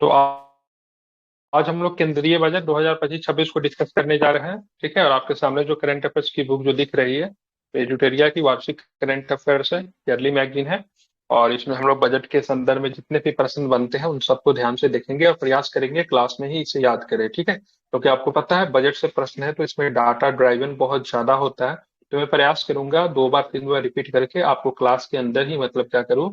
तो आज हम लोग केंद्रीय बजट 2025-26 को डिस्कस करने जा रहे हैं। ठीक है, और आपके सामने जो करंट अफेयर्स की बुक जो दिख रही है, एजुटेरिया की वार्षिक करंट अफेयर्स है, ईयरली मैगजीन है। और इसमें हम लोग बजट के संदर्भ में जितने भी प्रश्न बनते हैं उन सबको ध्यान से देखेंगे और प्रयास करेंगे क्लास में ही इसे याद करें। ठीक है, क्योंकि आपको पता है बजट से प्रश्न है तो इसमें डाटा ड्राइवन बहुत ज्यादा होता है। तो मैं प्रयास करूंगा 2 बार 3 बार रिपीट करके आपको क्लास के अंदर ही मतलब क्या करूँ,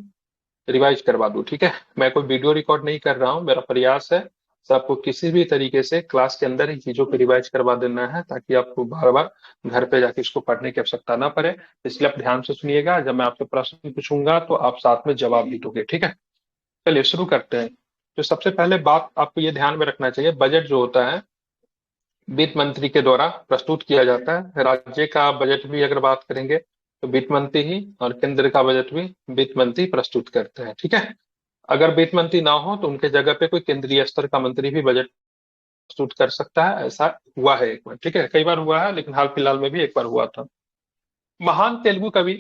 रिवाइज करवा दूं। ठीक है, मैं कोई वीडियो रिकॉर्ड नहीं कर रहा हूं, मेरा प्रयास है सबको किसी भी तरीके से क्लास के अंदर ही चीजों को रिवाइज करवा देना है, ताकि आपको बार बार घर पे जाके इसको पढ़ने की आवश्यकता ना पड़े। इसलिए आप ध्यान से सुनिएगा, जब मैं आपसे प्रश्न पूछूंगा तो आप साथ में जवाब भी दोगे। ठीक है, चलिए शुरू करते हैं। तो सबसे पहले बात आपको ये ध्यान में रखना चाहिए, बजट जो होता है वित्त मंत्री के द्वारा प्रस्तुत किया जाता है। राज्य का बजट भी अगर बात करेंगे तो वित्त मंत्री ही, और केंद्र का बजट भी वित्त मंत्री प्रस्तुत करते हैं। ठीक है, अगर वित्त मंत्री ना हो तो उनके जगह पे कोई केंद्रीय स्तर का मंत्री भी बजट प्रस्तुत कर सकता है। ऐसा हुआ है एक बार, ठीक है, कई बार हुआ है, लेकिन हाल फिलहाल में भी एक बार हुआ था। महान तेलुगु कवि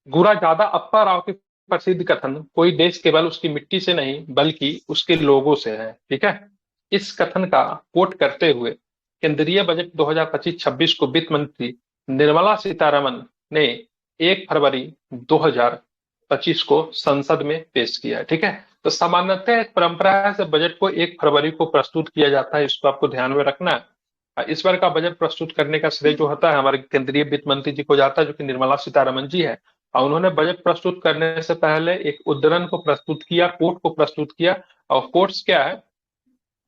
गुरा जादा अप्पा राव की प्रसिद्ध कथन, कोई देश केवल उसकी मिट्टी से नहीं बल्कि उसके लोगों से है। ठीक है, इस कथन का कोट करते हुए केंद्रीय बजट 2025-26 को वित्त मंत्री निर्मला सीतारमन ने 1 फरवरी 2025 को संसद में पेश किया है। ठीक है, तो सामान्यतः एक परंपरा है से बजट को 1 फरवरी को प्रस्तुत किया जाता है, इसको आपको ध्यान में रखना है। इस बार का बजट प्रस्तुत करने का श्रेय जो होता है हमारे केंद्रीय वित्त मंत्री जी को जाता है, जो कि निर्मला सीतारमन जी है। और उन्होंने बजट प्रस्तुत करने से पहले एक उद्धरण को प्रस्तुत किया, कोट को प्रस्तुत किया। और कोट्स क्या है,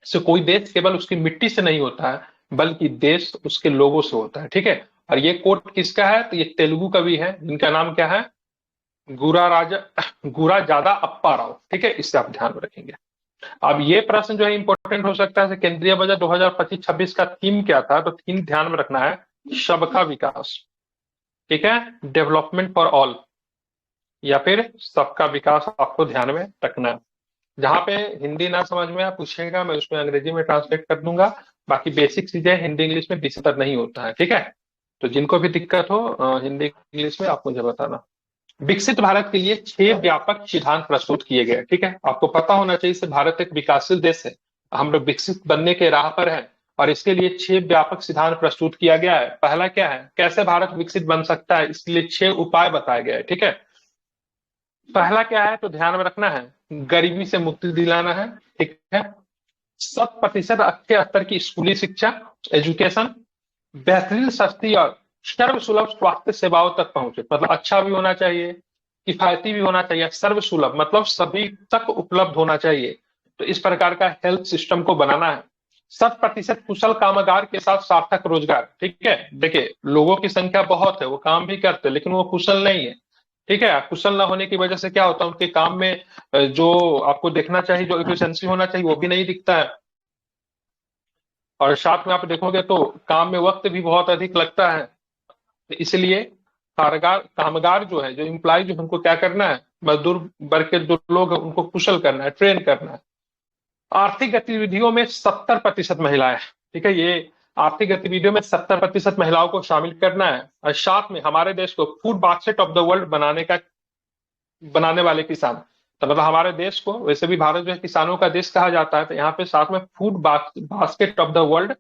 से कोई देश केवल उसकी मिट्टी से नहीं होता है बल्कि देश उसके लोगों से होता है। ठीक है, और ये कोट किसका है, तो ये तेलुगु कवि है जिनका नाम क्या है, गुरा राजा गुरा जादा अप्पा राव। ठीक है, इससे आप ध्यान में रखेंगे। अब ये प्रश्न जो है इंपॉर्टेंट हो सकता है, केंद्रीय बजट 2025-26 का थीम क्या था, तो थीम ध्यान में रखना है सबका विकास। ठीक है, डेवलपमेंट फॉर ऑल, या फिर सबका विकास आपको ध्यान में रखना है। जहां पे हिंदी ना समझ में आप पूछेगा, मैं उसमें अंग्रेजी में ट्रांसलेट कर दूंगा। बाकी बेसिक चीजें हिंदी इंग्लिश में बेहतर नहीं होता है। ठीक है, तो जिनको भी दिक्कत हो हिंदी इंग्लिश में आप मुझे बताना। विकसित भारत के लिए 6 व्यापक सिद्धांत प्रस्तुत किए गए। ठीक है, आपको पता होना चाहिए कि भारत एक विकासशील देश है, हम लोग विकसित बनने के राह पर हैं। और इसके लिए 6 व्यापक सिद्धांत प्रस्तुत किया गया है। पहला क्या है, कैसे भारत विकसित बन सकता है, इसके लिए 6 उपाय बताए गए हैं। ठीक है, पहला क्या है तो ध्यान में रखना है, गरीबी से मुक्ति दिलाना है। ठीक है, 100% अच्छे स्तर की स्कूली शिक्षा, एजुकेशन, बेहतरीन सस्ती और सर्वसुलभ स्वास्थ्य सेवाओं तक पहुंचे, मतलब अच्छा भी होना चाहिए, किफायती भी होना चाहिए, सर्वसुलभ मतलब सभी तक उपलब्ध होना चाहिए। तो इस प्रकार का हेल्थ सिस्टम को बनाना है। 100% कुशल कामगार के साथ सार्थक रोजगार। ठीक है, देखिए लोगों की संख्या बहुत है, वो काम भी करते हैं लेकिन वो कुशल नहीं है। ठीक है, कुशल ना होने की वजह से क्या होता है, उनके काम में जो आपको देखना चाहिए, जो एफिशिएंसी होना चाहिए वो भी नहीं दिखता है। और साथ में आप देखोगे तो काम में वक्त भी बहुत अधिक लगता है। तो इसलिए कामगार कामगार जो है, जो इम्प्लाई जो हमको क्या करना है, मजदूर वर्ग के जो लोग हैं उनको कुशल करना है, ट्रेन करना है। आर्थिक गतिविधियों में 70% महिलाएं। ठीक है, ये आर्थिक गतिविधियों में 70% महिलाओं को शामिल करना है। और साथ में हमारे देश को food basket of the world बनाने वाले किसान, तो मतलब हमारे देश को, वैसे भी भारत जो है किसानों का देश कहा जाता है, तो यहाँ पे साथ में food basket of the world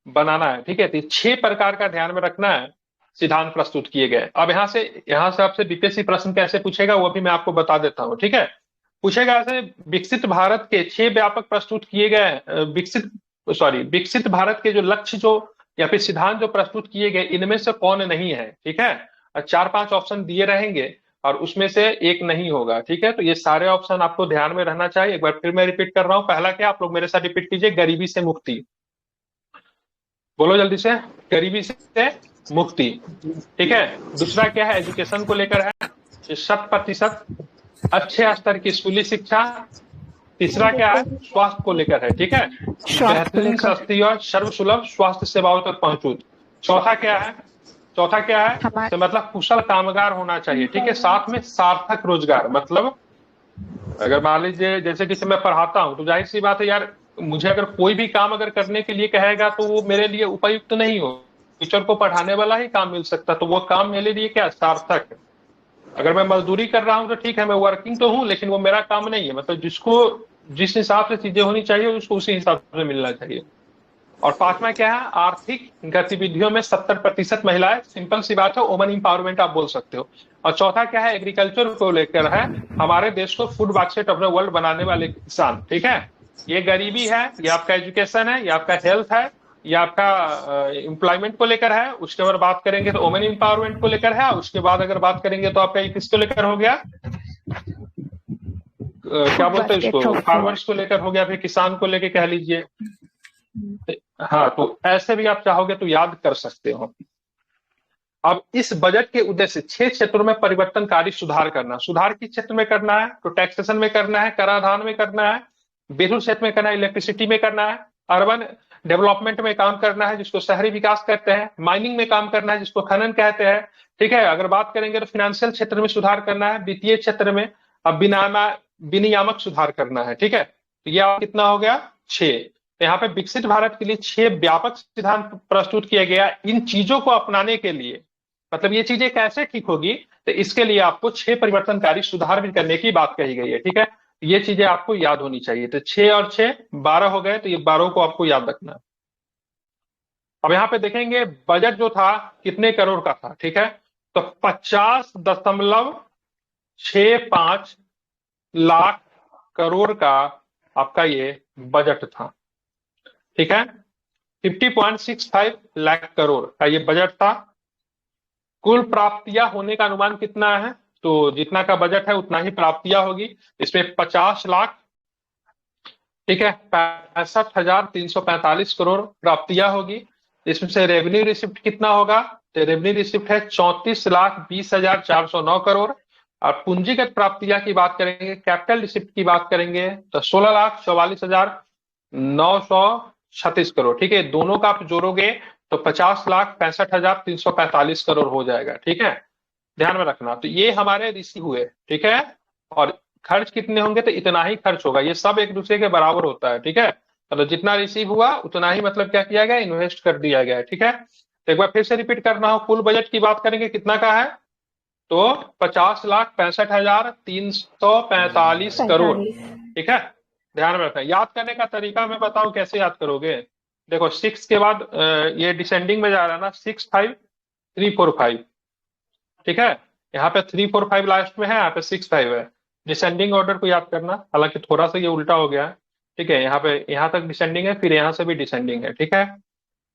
बनाना है। ठीक है, तो 6 प्रकार का ध्यान में रखना है, सिद्धांत प्रस्तुत किए गए। अब यहाँ से आपसे बीपीएससी प्रश्न कैसे पूछेगा वो भी मैं आपको बता देता हूँ। ठीक है, पूछेगा ऐसे, विकसित भारत के 6 व्यापक प्रस्तुत किए गए विकसित भारत के जो लक्ष्य जो या फिर सिद्धांत जो प्रस्तुत किए गए, इनमें से कौन नहीं है। ठीक है, और 4-5 ऑप्शन दिए रहेंगे और उसमें से एक नहीं होगा। ठीक है, तो ये सारे ऑप्शन आपको ध्यान में रहना चाहिए। एक बार फिर मैं रिपीट कर रहा हूँ, पहला क्या, आप लोग मेरे साथ रिपीट कीजिए, गरीबी से मुक्ति। बोलो जल्दी से, गरीबी से मुक्ति। ठीक है, दूसरा क्या है, एजुकेशन को लेकर है, 100% अच्छे स्तर की स्कूली शिक्षा। तीसरा क्या है, स्वास्थ्य को लेकर है। ठीक है, स्वास्थ्य को बेहतरीन लेकर सस्ती और सर्वसुलभ स्वास्थ्य सेवाओं तक पहुंचू। चौथा क्या है, चौथा क्या है, तो हमारे मतलब कुशल कामगार होना चाहिए। ठीक है, साथ में सार्थक रोजगार, मतलब अगर मान लीजिए जैसे कि मैं पढ़ाता हूं तो जाहिर सी बात है यार, मुझे अगर कोई भी काम अगर करने के लिए कहेगा तो वो मेरे लिए उपयुक्त नहीं हो। टीचर को पढ़ाने वाला ही काम मिल सकता, तो वो काम मेरे लिए क्या सार्थक है। अगर मैं मजदूरी कर रहा हूं तो ठीक है, मैं वर्किंग तो हूं, लेकिन वो मेरा काम नहीं है। मतलब जिसको जिस हिसाब से चीजें होनी चाहिए उसको उसी हिसाब से मिलना चाहिए। और पांचवा क्या है, आर्थिक गतिविधियों में 70% महिलाएं। सिंपल सी बात है, वुमन इंपावरमेंट आप बोल सकते हो। और चौथा क्या है, एग्रीकल्चर को लेकर है, हमारे देश को food basket of the world बनाने वाले किसान। ठीक है, ये गरीबी है, ये आपका एजुकेशन है, ये आपका हेल्थ है, ये आपका एम्प्लॉयमेंट को लेकर है। उसके बाद बात करेंगे तो वुमेन इंपावरमेंट को लेकर है। उसके बाद अगर बात करेंगे तो आपका ये किसको लेकर हो गया, क्या फूड बोलते हैं बास्केट इसको, ऑफ फार्मर्स को लेकर हो गया, फिर किसान को लेकर कह लीजिए। हाँ, तो ऐसे भी आप चाहोगे तो याद कर सकते हो। अब इस बजट के उद्देश्य 6 क्षेत्रों में परिवर्तनकारी सुधार करना। सुधार किस क्षेत्र में करना है, तो टैक्सेशन में करना है, कराधान में करना है, विद्युत क्षेत्र में करना है, इलेक्ट्रिसिटी में करना है, अर्बन डेवलपमेंट में काम करना है जिसको शहरी विकास कहते हैं, माइनिंग में काम करना है जिसको खनन कहते हैं। ठीक है, अगर बात करेंगे तो फाइनेंशियल क्षेत्र में सुधार करना है, वित्तीय क्षेत्र में अब विनियामक सुधार करना है। ठीक है, तो ये कितना हो गया, 6। तो यहाँ पे विकसित भारत के लिए 6 व्यापक सिद्धांत प्रस्तुत किया गया। इन चीजों को अपनाने के लिए, मतलब ये चीजें कैसे ठीक होगी, तो इसके लिए आपको 6 परिवर्तनकारी सुधार भी करने की बात कही गई है। ठीक है, ये चीजें आपको याद होनी चाहिए। तो 6 और 6 12 हो गए, तो ये 12 को आपको याद रखना है। अब यहाँ पे देखेंगे बजट जो था कितने करोड़ का था। ठीक है, तो 50,65 लाख करोड़ का आपका ये बजट था। ठीक है, 50.65 लाख करोड़ का ये बजट था। कुल प्राप्तियां होने का अनुमान कितना है, तो जितना का बजट है उतना ही प्राप्तियां होगी। इसमें 50 लाख, ठीक है, 65,345 करोड़ प्राप्तियां होगी। इसमें से रेवेन्यू रिसिप्ट कितना होगा, तो रेवेन्यू रिसिप्ट है 34,20,409 करोड़। और पूंजीगत प्राप्तियां की बात करेंगे, कैपिटल रिसिप्ट की बात करेंगे, तो 16,44,936 करोड़। ठीक है, दोनों का आप जोड़ोगे तो 50,65,345 करोड़ हो जाएगा। ठीक है, ध्यान में रखना। तो ये हमारे रिसीव हुए। ठीक है, और खर्च कितने होंगे, तो इतना ही खर्च होगा। ये सब एक दूसरे के बराबर होता है। ठीक है, मतलब जितना रिसीव हुआ उतना ही मतलब क्या किया गया, इन्वेस्ट कर दिया गया है। ठीक है, तो एक बार फिर से रिपीट करना हो, कुल बजट की बात करेंगे कितना का है, तो 50,65,345 करोड़। 45। ठीक है, ध्यान में रखना। याद करने का तरीका मैं बताऊं कैसे याद करोगे। देखो 6 के बाद ये डिसेंडिंग में जा रहा है ना, 6 5 3 4 5। ठीक है, यहाँ पे 3 4 5 लास्ट में है, यहाँ पे 6 5 है। डिसेंडिंग ऑर्डर को याद करना, हालांकि थोड़ा सा ये उल्टा हो गया है। ठीक है, यहाँ पे यहाँ तक डिसेंडिंग है, फिर यहाँ से भी डिसेंडिंग है। ठीक है,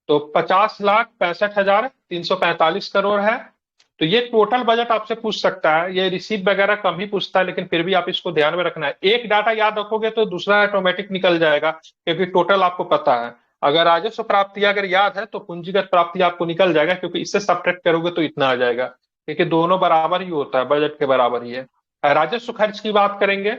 तो 50,65,345 करोड़ है। तो ये टोटल बजट आपसे पूछ सकता है, ये रिसीव वगैरह कम ही पूछता है, लेकिन फिर भी आप इसको ध्यान में रखना है। एक डाटा याद रखोगे तो दूसरा ऑटोमेटिक निकल जाएगा, क्योंकि टोटल आपको पता है। अगर राजस्व प्राप्ति अगर याद है तो पूंजीगत प्राप्ति आपको निकल जाएगा, क्योंकि इससे सब्ट्रैक्ट करोगे तो इतना आ जाएगा, क्योंकि दोनों बराबर ही होता है, बजट के बराबर ही है। राजस्व खर्च की बात करेंगे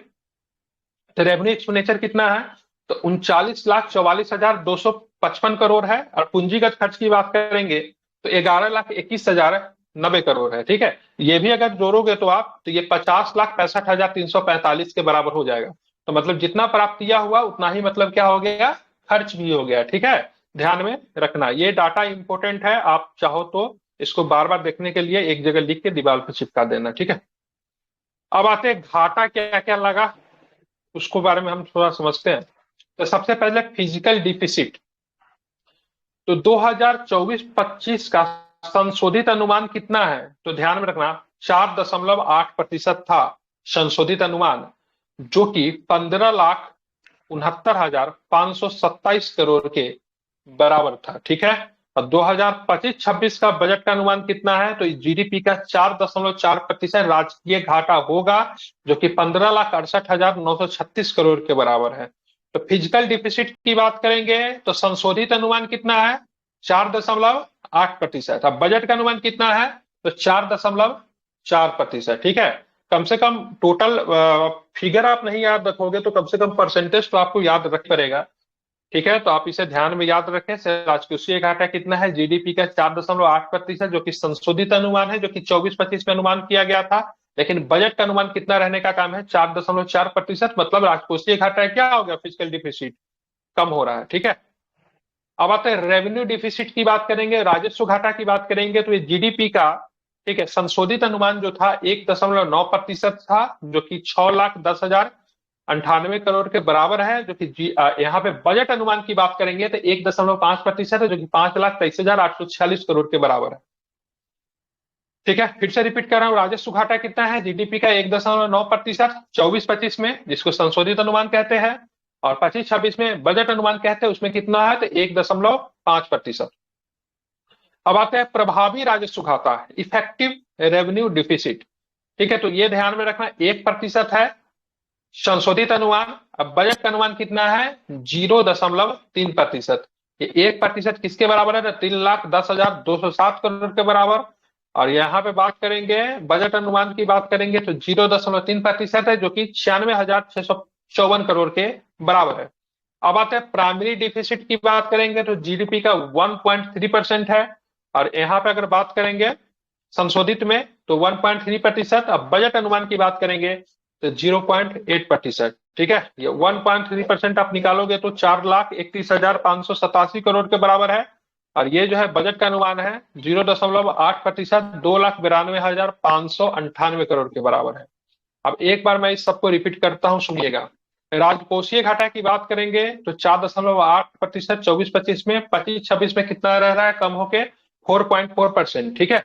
तो रेवेन्यू एक्सपेंडिचर कितना है, तो 39,44,255 करोड़ है। और पूंजीगत खर्च की बात करेंगे तो 11,21,090 करोड़ है। ठीक है, ये भी अगर जोड़ोगे तो आप, तो ये 50,65,345 के बराबर हो जाएगा। तो मतलब जितना प्राप्तियां हुआ उतना ही मतलब क्या हो गया, खर्च भी हो गया। ठीक है, ध्यान में रखना, ये डाटा इंपॉर्टेंट है। आप चाहो तो इसको बार बार देखने के लिए एक जगह लिख के दीवार पर चिपका देना। ठीक है, अब आते हैं घाटा क्या क्या लगा, उसको बारे में हम थोड़ा समझते हैं। तो सबसे पहले फिजिकल डिफिसिट, तो 2024-25 का संशोधित अनुमान कितना है, तो ध्यान में रखना 4.8% था संशोधित अनुमान, जो कि 15,69,527 करोड़ के बराबर था। ठीक है, और 2025-26 का बजट का अनुमान कितना है, तो जीडीपी का 4.4% राजकीय घाटा होगा, जो कि 15,68,936 करोड़ के बराबर है। तो फिजिकल डिफिसिट की बात करेंगे तो संशोधित अनुमान कितना है, 4.8%। अब बजट का अनुमान कितना है, तो 4.4%। ठीक है, कम से कम टोटल फिगर आप नहीं याद रखोगे तो कम से कम परसेंटेज तो आपको याद रख पड़ेगा। ठीक है, तो आप इसे ध्यान में याद रखें। राजकोषीय घाटा कितना है, जीडीपी का 4.8%, जो कि संशोधित अनुमान है, जो कि 24-25 में अनुमान किया गया था। लेकिन बजट का अनुमान कितना रहने का काम है, 4.4%। मतलब राजकोषीय घाटा क्या हो गया, फिजिकल डिफिसिट कम हो रहा है। ठीक है, अब आते हैं रेवेन्यू डिफिसिट की बात करेंगे, राजस्व घाटा की बात करेंगे, तो ये जीडीपी का ठीक है। संशोधित अनुमान जो था 1.9% था, जो कि 6,10,098 करोड़ के बराबर है, जो कि यहाँ पे बजट अनुमान की बात करेंगे तो 1.5% है, जो कि 5,23,846 करोड़ के बराबर है। ठीक है, फिर से रिपीट कर रहा हूँ, राजस्व घाटा कितना है जीडीपी का? 1.9%, 24-25 में, जिसको संशोधित अनुमान कहते हैं, और 25-26 में बजट अनुमान कहते हैं, उसमें कितना है? तो 1.5%। अब आते हैं प्रभावी राजस्व घाटा, इफेक्टिव रेवेन्यू डिफिसिट। ठीक है, तो ये ध्यान में रखना, 1% है संशोधित अनुमान। अब बजट का अनुमान कितना है? 0.3%। ये 1% किसके बराबर है? तो 3,10,207 करोड़ के बराबर। और यहाँ पे बात करेंगे बजट अनुमान की बात करेंगे तो 0.3% है, जो कि 96,654 करोड़ के बराबर है। अब आते हैं प्राइमरी डिफिसिट की बात करेंगे तो जीडीपी का 1.3% है, और यहाँ पे अगर बात करेंगे संशोधित में तो 1.3%। अब बजट अनुमान की बात करेंगे तो 0.8%। ठीक है, ये 1.3% आप निकालोगे तो 4,31,587 करोड़ के बराबर है, और ये जो है बजट का अनुमान है 0.8%, 2,92,598 करोड़ के बराबर है। अब एक बार मैं इस सबको रिपीट करता हूं, सुनिएगा। राजकोषीय घाटा की बात करेंगे तो 4.8%, 24-25 में। 25-26 में कितना रह रहा है कम होके? 4.4%। ठीक है,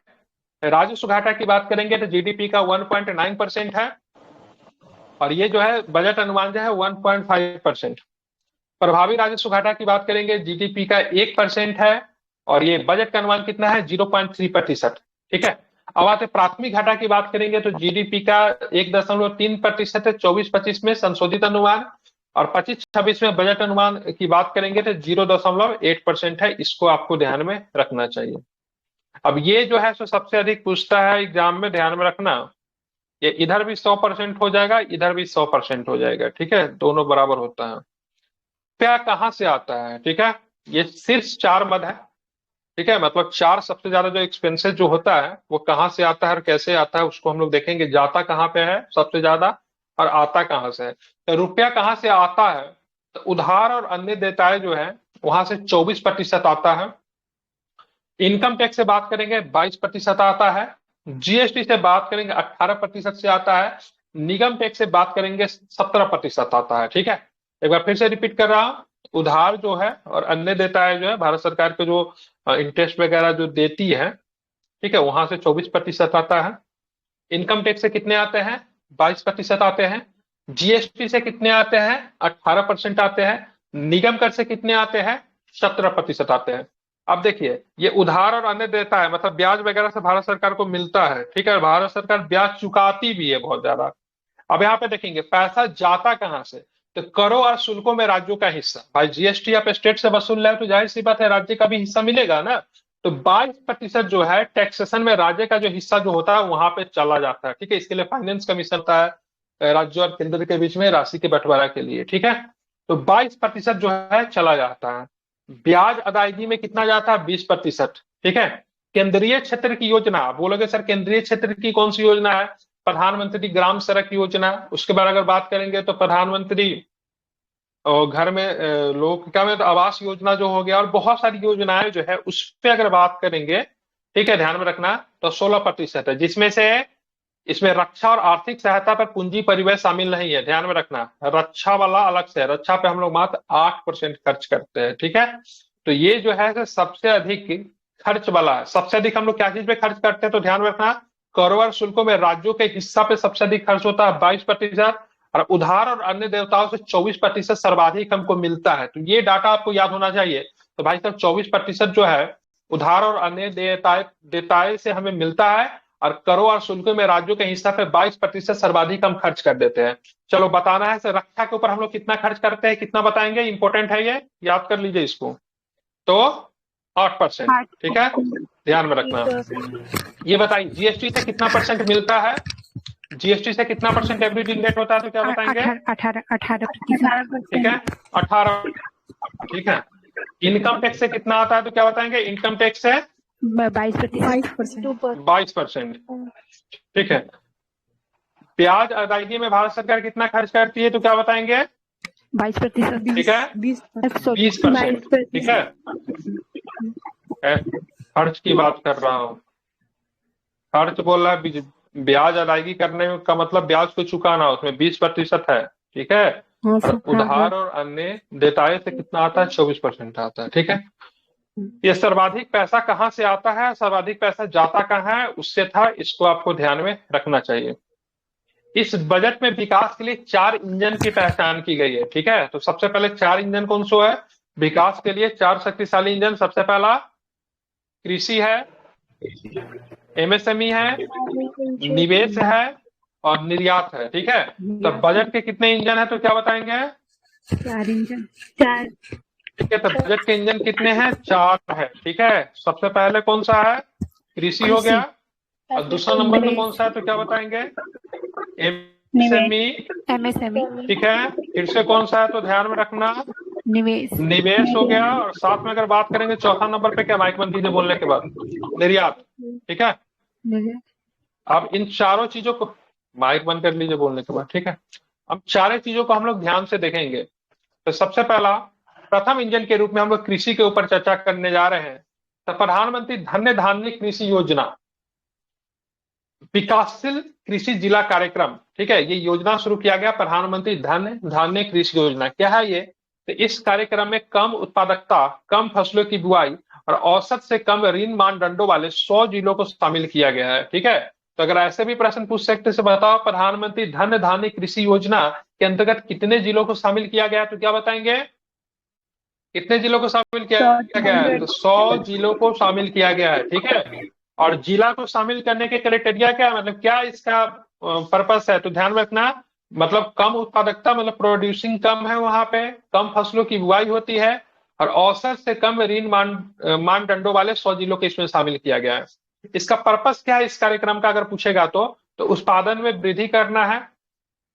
राजस्व घाटा की बात करेंगे तो जीडीपी का 1.9% है, और ये जो है बजट अनुमान जो है 1.5%। प्रभावी राजस्व घाटा की बात करेंगे, जीडीपी का 1% है, और ये बजट का अनुमान कितना है? 0.3%। ठीक है, अब आते प्राथमिक घाटा की बात करेंगे तो जीडीपी का 1.3% है 24-25 में संशोधित अनुमान, और 25-26 में बजट अनुमान की बात करेंगे तो 0.8% है। इसको आपको ध्यान में रखना चाहिए। अब ये जो है सो सबसे अधिक पूछता है एग्जाम में, ध्यान में रखना। ये इधर भी 100% हो जाएगा, इधर भी 100% हो जाएगा। ठीक है, दोनों बराबर होता है। रुपया कहाँ से आता है? ठीक है, ये सिर्फ 4 मद है। ठीक है, मतलब 4 सबसे ज्यादा जो एक्सपेंसेस जो होता है वो कहाँ से आता है और कैसे आता है, उसको हम लोग देखेंगे। जाता कहाँ पे है सबसे ज्यादा, और आता कहाँ से है। तो रुपया कहाँ से आता है? तो उधार और अन्य देयताएं जो है वहां से 24% आता है। इनकम टैक्स से बात करेंगे 22% आता है। जीएसटी से बात करेंगे 18% से आता है। निगम टैक्स से बात करेंगे 17% आता है। ठीक है, एक बार फिर से रिपीट कर रहा हूं, उधार जो है और अन्य देयताएं जो है भारत सरकार के जो इंटरेस्ट वगैरह जो देती है, ठीक है, वहां से 24% आता है। इनकम टैक्स से कितने आते हैं? 22% आते हैं। जीएसटी से कितने आते हैं? 18% आते हैं। निगम कर से कितने आते हैं? 17% आते हैं। अब देखिए, ये उधार और अन्य देता है, मतलब ब्याज वगैरह से भारत सरकार को मिलता है। ठीक है, भारत सरकार ब्याज चुकाती भी है बहुत ज्यादा। अब यहाँ पे देखेंगे पैसा जाता कहाँ से? तो करों और शुल्कों में राज्यों का हिस्सा। भाई जीएसटी आप स्टेट से वसूल रहे हो तो जाहिर सी बात है राज्य का भी हिस्सा मिलेगा ना। तो 22% जो है टैक्सेशन में राज्य का जो हिस्सा जो होता है वहां पे चला जाता है। ठीक है, इसके लिए फाइनेंस कमीशन होता है राज्य और केंद्र के बीच में राशि के बंटवारा के लिए। ठीक है, तो 22% जो है चला जाता है। ब्याज अदायगी में कितना जाता है? 20%। ठीक है, केंद्रीय क्षेत्र की योजना, बोलोगे सर केंद्रीय क्षेत्र की कौन सी योजना है? प्रधानमंत्री ग्राम सड़क योजना। उसके बाद अगर बात करेंगे तो प्रधानमंत्री और घर में लोग क्या में तो आवास योजना जो हो गया, और बहुत सारी योजनाएं जो है उस पर अगर बात करेंगे, ठीक है, ध्यान में रखना, तो 16% है, जिसमें से इसमें रक्षा और आर्थिक सहायता पर पूंजी परिव्यय शामिल नहीं है। ध्यान में रखना, रक्षा वाला अलग से है, रक्षा पे हम लोग मात्र 8% खर्च करते हैं। ठीक है, तो ये जो है सबसे अधिक खर्च वाला है। सबसे अधिक हम लोग क्या चीज पे खर्च करते हैं? तो ध्यान में रखना, करों और शुल्कों में राज्यों के हिस्सा पे सबसे अधिक खर्च होता है 22%, और उधार और अन्य देवताओं से 24% सर्वाधिक हमको मिलता है। तो ये डाटा आपको याद होना चाहिए। तो भाई साहब 24% जो है उधार और अन्य देयताएं से हमें मिलता है, और करों और शुल्कों में राज्यों के हिस्सा पे 22% सर्वाधिक हम खर्च कर देते हैं। चलो बताना है सर, रक्षा के ऊपर हम लोग कितना खर्च करते हैं, कितना बताएंगे? इंपॉर्टेंट है, ये याद कर लीजिए इसको। तो 8%। ठीक है, ध्यान में रखना। ये बताइए जीएसटी से कितना परसेंट मिलता है? जीएसटी से कितना परसेंट एवरेज रेट होता है? तो क्या बताएंगे? 18%। ठीक है, 18। ठीक है, इनकम टैक्स से कितना आता है? तो क्या बताएंगे? इनकम टैक्स से 22%। ठीक है, ब्याज अदायगी में भारत सरकार कितना खर्च करती है? तो क्या बताएंगे? 22%। ठीक है, 20%। ठीक है, खर्च की बात कर रहा हूं। खर्च बोल रहा है ब्याज अदायगी करने का मतलब ब्याज को चुकाना, उसमें 20% है, ठीक है। हाँ और सर, हाँ हाँ। उधार और अन्य देयताएं से कितना आता है, 24% आता है, ठीक है। ये सर्वाधिक पैसा कहाँ से आता है, सर्वाधिक पैसा जाता कहाँ है, उससे था, इसको आपको ध्यान में रखना चाहिए। इस बजट में विकास के लिए 4 इंजन की पहचान की गई है, ठीक है। तो सबसे पहले 4 इंजन कौन सा है विकास के लिए, 4 शक्तिशाली इंजन। सबसे पहला कृषि है, एमएसएमई है, निवेश है और निर्यात है, ठीक है। तो बजट के कितने इंजन है तो क्या बताएंगे? 4 इंजन। ठीक है, तो बजट के इंजन कितने हैं? 4 है, ठीक है। सबसे पहले कौन सा है? कृषि हो कृषि, गया। और दूसरा नंबर पे कौन सा है तो क्या बताएंगे? एमएसएमई, एमएसएमई, ठीक है। फिर से कौन सा है तो ध्यान में रखना, निवेश, निवेश हो गया। और साथ में अगर बात करेंगे चौथा नंबर पे क्या, माइक बंद कीजिए बोलने के बाद, निर्यात, ठीक है। निर्यात। अब इन चारों चीजों को माइक बंद कर लीजिए बोलने के बाद, ठीक है। अब चारों चीजों को हम लोग ध्यान से देखेंगे। तो सबसे पहला, प्रथम इंजन के रूप में हम लोग कृषि के ऊपर चर्चा करने जा रहे हैं। तो प्रधानमंत्री धन्य धान्य कृषि योजना, विकासशील कृषि जिला कार्यक्रम, ठीक है। ये योजना शुरू किया गया, प्रधानमंत्री धन्य धान्य कृषि योजना। क्या है ये? तो इस कार्यक्रम में कम उत्पादकता, कम फसलों की बुआई और औसत से कम ऋण मानदंडों वाले 100 जिलों को शामिल किया गया है, ठीक है। तो अगर ऐसे भी प्रश्न पूछ सकते से बताओ, प्रधानमंत्री धन्य धान्य कृषि योजना के अंतर्गत कितने जिलों को शामिल किया गया है तो क्या बताएंगे? कितने जिलों को शामिल किया गया है? तो 100 जिलों को शामिल किया गया है, ठीक है। और जिला को शामिल करने के क्राइटेरिया क्या है, मतलब क्या इसका पर्पस है तो ध्यान में रखना। मतलब कम उत्पादकता, मतलब प्रोड्यूसिंग कम है वहां पे, कम फसलों की बुआई होती है और औसत से कम ऋण मानदंडों वाले 100 जिलों को इसमें शामिल किया गया है। इसका पर्पस क्या है इस कार्यक्रम का अगर पूछेगा तो उत्पादन में वृद्धि करना है,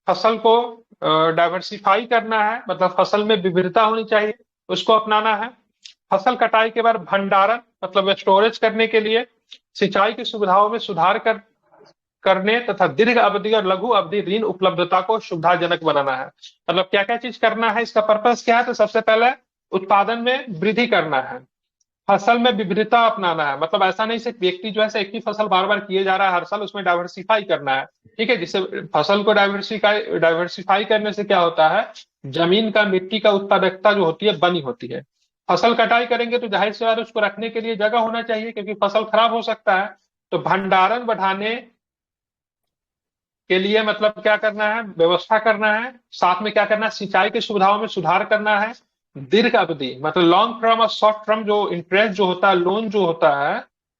फसल को डाइवर्सिफाई करना है, मतलब फसल में विविधता होनी चाहिए, उसको अपनाना है। फसल कटाई के बाद भंडारण, मतलब स्टोरेज करने के लिए, सिंचाई की सुविधाओं में सुधार करने तथा दीर्घ अवधि और लघु अवधि ऋण उपलब्धता को सुविधाजनक बनाना है। मतलब क्या क्या चीज करना है, इसका पर्पस क्या है? तो सबसे पहले उत्पादन में वृद्धि करना है, फसल में विविधता अपनाना है, मतलब ऐसा नहीं सिर्फ व्यक्ति जो है एक ही फसल बार बार किए जा रहा है हर साल, उसमें डाइवर्सिफाई करना है, ठीक है। जिससे फसल को डाइवर्सिफाई डाइवर्सिफाई करने से क्या होता है, जमीन का, मिट्टी का उत्पादकता जो होती है बनी होती है। फसल कटाई करेंगे तो जाहिर सी बात है उसको रखने के लिए जगह होना चाहिए, क्योंकि फसल खराब हो सकता है। तो भंडारण बढ़ाने के लिए मतलब क्या करना है, व्यवस्था करना है। साथ में क्या करना है, सिंचाई की सुविधाओं में सुधार करना है। दीर्घ अवधि मतलब लॉन्ग टर्म और शॉर्ट टर्म जो इंटरेस्ट जो होता है, लोन जो होता है,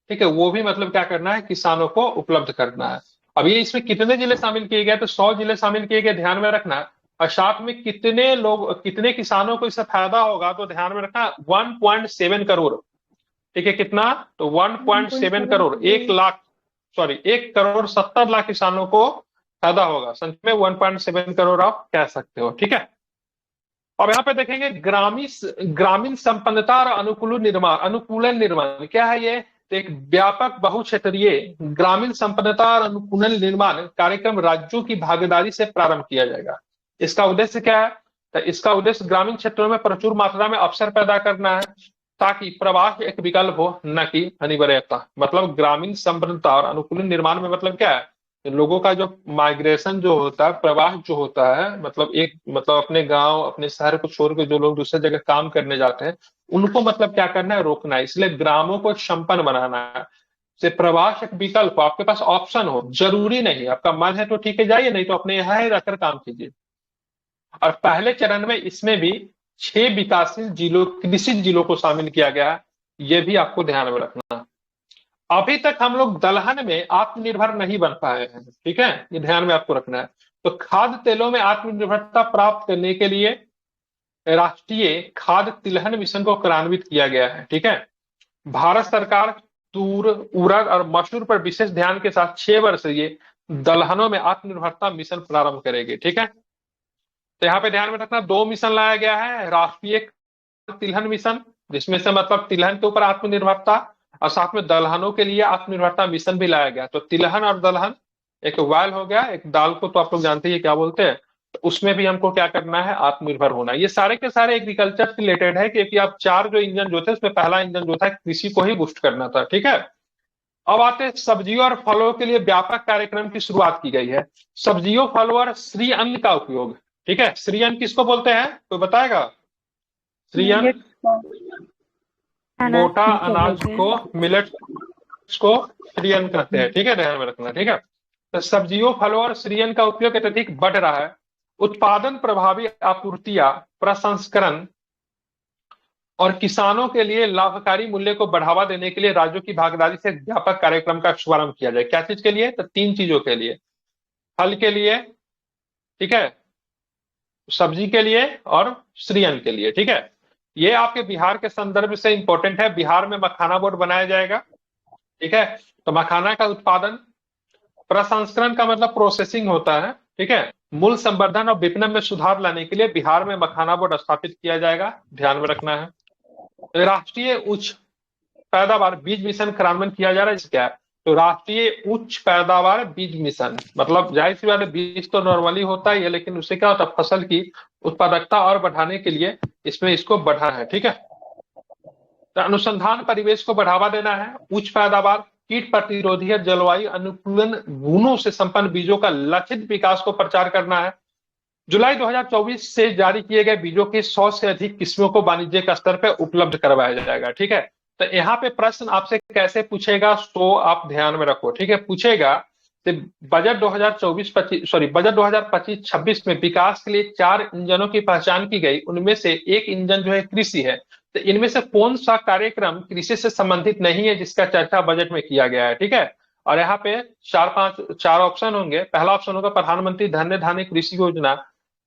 ठीक है, वो भी मतलब क्या करना है, किसानों को उपलब्ध करना है। अब ये इसमें कितने जिले शामिल किए गए, तो 100 जिले शामिल किए गए, ध्यान में रखना। और साथ में कितने लोग, कितने किसानों को इससे फायदा होगा तो ध्यान में रखना, 1.7 करोड़, ठीक है। कितना? तो 1.7 करोड़, 1 लाख, सॉरी 1,70,00,000 किसानों को फायदा होगा। संख्या में 1.7 करोड़ आप कह सकते हो, ठीक है। अब यहाँ पे देखेंगे ग्रामीण ग्रामीण संपन्नता और अनुकूलन निर्माण क्या है ये? तो एक व्यापक बहुक्षेत्रीय ग्रामीण संपन्नता और अनुकूलन निर्माण कार्यक्रम राज्यों की भागीदारी से प्रारंभ किया जाएगा। इसका उद्देश्य क्या है? तो इसका उद्देश्य ग्रामीण क्षेत्रों में प्रचुर मात्रा में अवसर पैदा करना है, ताकि प्रवाह एक विकल्प हो न कि अनिवार्यता। मतलब ग्रामीण संपन्नता और अनुकूलन निर्माण में मतलब क्या है, लोगों का जो माइग्रेशन जो होता है, प्रवाह जो होता है, मतलब एक मतलब अपने गांव अपने शहर को छोड़ के जो लोग दूसरे जगह काम करने जाते हैं, उनको मतलब क्या करना है, रोकना है। इसलिए ग्रामों को संपन्न बनाना है, से प्रवास एक विकल्प हो, आपके पास ऑप्शन हो, जरूरी नहीं आपका मन है तो ठीक है जाइए, नहीं तो अपने यहाँ ही रहकर काम कीजिए। और पहले चरण में इसमें भी 6 विकासशील जिलों, कृषि जिलों को शामिल किया गया है, ये भी आपको ध्यान में रखना। अभी तक हम लोग दलहन में आत्मनिर्भर नहीं बन पाए हैं, ठीक है, ये ध्यान में आपको रखना है। तो खाद्य तेलों में आत्मनिर्भरता प्राप्त करने के लिए राष्ट्रीय खाद्य तिलहन मिशन को क्रियान्वित किया गया है, ठीक है। भारत सरकार तूर, उड़द और मसूर पर विशेष ध्यान के साथ 6 वर्षीय दलहनों में आत्मनिर्भरता मिशन प्रारंभ करेगी, ठीक है। तो यहाँ पे ध्यान में रखना, 2 मिशन लाया गया है, राष्ट्रीय तिलहन मिशन, जिसमें से मतलब तिलहन के ऊपर आत्मनिर्भरता, और साथ में दलहनों के लिए आत्मनिर्भरता मिशन भी लाया गया। तो तिलहन और दलहन, एक वायल हो गया, एक दाल को तो आप लोग जानते हैं क्या बोलते हैं, तो उसमें भी हमको क्या करना है, आत्मनिर्भर होना है। ये सारे के सारे एग्रीकल्चर से रिलेटेड है, क्योंकि आप 4 जो इंजन जो थे उसमें पहला इंजन जो था कृषि को ही बूस्ट करना था, ठीक है। अब आते हैं सब्जियों और फलों के लिए व्यापक कार्यक्रम की शुरुआत की गई है। सब्जियों फलों और श्री अन्न का उपयोग, ठीक है। श्री अन्न किसको बोलते हैं, कोई बताएगा? श्री अन्न मिलेट को अनाज मोटा को अनाज बोलते को, हैं। मिलेट को श्री अन्न कहते हैं, ठीक है, ध्यान में रखना, ठीक है। तो सब्जियों फलों और श्री अन्न का उपयोग अत्यधिक बढ़ रहा है। उत्पादन प्रभावी आपूर्तियां, प्रसंस्करण और किसानों के लिए लाभकारी मूल्य को बढ़ावा देने के लिए राज्यों की भागीदारी से एक व्यापक कार्यक्रम का शुभारंभ किया जाए। क्या चीज के लिए? तो 3 चीजों के लिए, फल के लिए, ठीक है, सब्जी के लिए और श्रीअन्न के लिए, ठीक है। ये आपके बिहार के संदर्भ से इंपॉर्टेंट है। बिहार में मखाना बोर्ड बनाया जाएगा, ठीक है। तो मखाना का उत्पादन, प्रसंस्करण का मतलब प्रोसेसिंग होता है, ठीक है। मूल्य संवर्धन और विपणन में सुधार लाने के लिए बिहार में मखाना बोर्ड स्थापित किया जाएगा, ध्यान में रखना है। राष्ट्रीय उच्च पैदावार बीज मिशन क्रियान्वयन किया जा रहा है। क्या है? तो राष्ट्रीय उच्च पैदावार बीज मिशन, मतलब जाहिर सी बात है, बीज तो नॉर्मली होता ही है, लेकिन उससे क्या होता है, फसल की उत्पादकता और बढ़ाने के लिए इसमें इसको बढ़ा है, ठीक है। तो अनुसंधान परिवेश को बढ़ावा देना है। उच्च पैदावार, कीट प्रतिरोधी और जलवायु अनुकूलन गुणों से संपन्न बीजों का लक्षित विकास को प्रचार करना है। जुलाई 2024 से जारी किए गए बीजों की 100 से अधिक किस्मों को वाणिज्यिक स्तर पर उपलब्ध करवाया जाएगा, ठीक है। तो यहाँ पे प्रश्न आपसे कैसे पूछेगा, तो आप ध्यान में रखो, ठीक है। पूछेगा कि बजट 2024-25 सॉरी बजट 2025-26 में विकास के लिए 4 इंजनों की पहचान की गई। उनमें से एक इंजन जो है कृषि है। तो इनमें से कौन सा कार्यक्रम कृषि से संबंधित नहीं है जिसका चर्चा बजट में किया गया है, ठीक है। और यहाँ पे चार ऑप्शन होंगे। पहला ऑप्शन होगा प्रधानमंत्री धन्य धान्य कृषि योजना,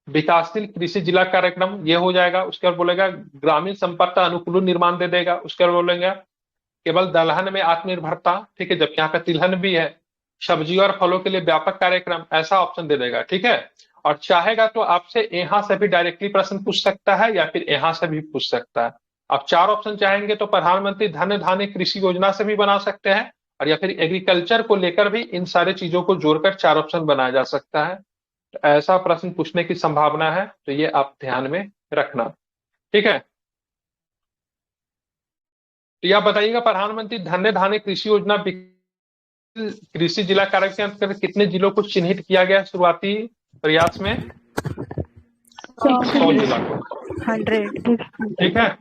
विकासशील कृषि जिला कार्यक्रम, ये हो जाएगा। उसके बाद बोलेगा ग्रामीण संपर्क अनुकूल निर्माण दे देगा। उसके बाद बोलेंगे केवल दलहन में आत्मनिर्भरता, ठीक है, जबकि यहाँ पे तिलहन भी है। सब्जी और फलों के लिए व्यापक कार्यक्रम, ऐसा ऑप्शन दे देगा, ठीक है। और चाहेगा तो आपसे यहाँ से भी डायरेक्टली प्रश्न पूछ सकता है या फिर यहाँ से भी पूछ सकता है। आप 4 ऑप्शन चाहेंगे तो प्रधानमंत्री धन्य धान्य कृषि योजना से भी बना सकते हैं, और या फिर एग्रीकल्चर को लेकर भी इन सारी चीजों को जोड़कर 4 ऑप्शन बनाया जा सकता है। तो ऐसा प्रश्न पूछने की संभावना है, तो ये आप ध्यान में रखना, ठीक है। तो यह बताइएगा प्रधानमंत्री धन्य धान्य कृषि योजना कृषि जिला कार्यक्रम के अंतर्गत कितने जिलों को चिन्हित किया गया शुरुआती प्रयास में? 100 जिला को, 100। ठीक है।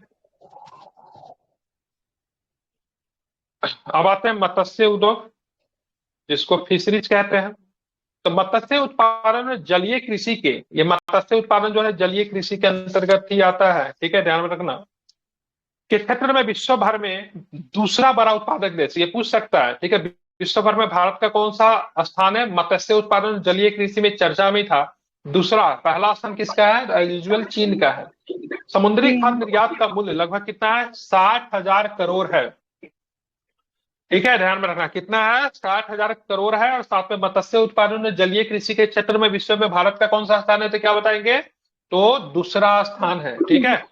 अब आते हैं मत्स्य उद्योग, जिसको फिशरीज कहते हैं। तो मत्स्य उत्पादन में जलीय कृषि के, ये मत्स्य उत्पादन जो है जलीय कृषि के अंतर्गत ही आता है, ठीक है, ध्यान में रखना। के क्षेत्र में विश्व भर में दूसरा बड़ा उत्पादक देश, ये पूछ सकता है, ठीक है। विश्व भर में भारत का कौन सा स्थान है? मत्स्य उत्पादन जलीय कृषि में चर्चा में था दूसरा। पहला स्थान किसका है? यूजुअल चीन का है। समुद्री खाद्य निर्यात का मूल्य लगभग कितना है? 60,000 करोड़ है, ठीक है, ध्यान में रखना। कितना है? 60,000 करोड़ है। और साथ में मत्स्य उत्पादन में जलीय कृषि के क्षेत्र में विश्व में भारत का कौन सा स्थान है? तो क्या बताएंगे? तो दूसरा स्थान है, ठीक है।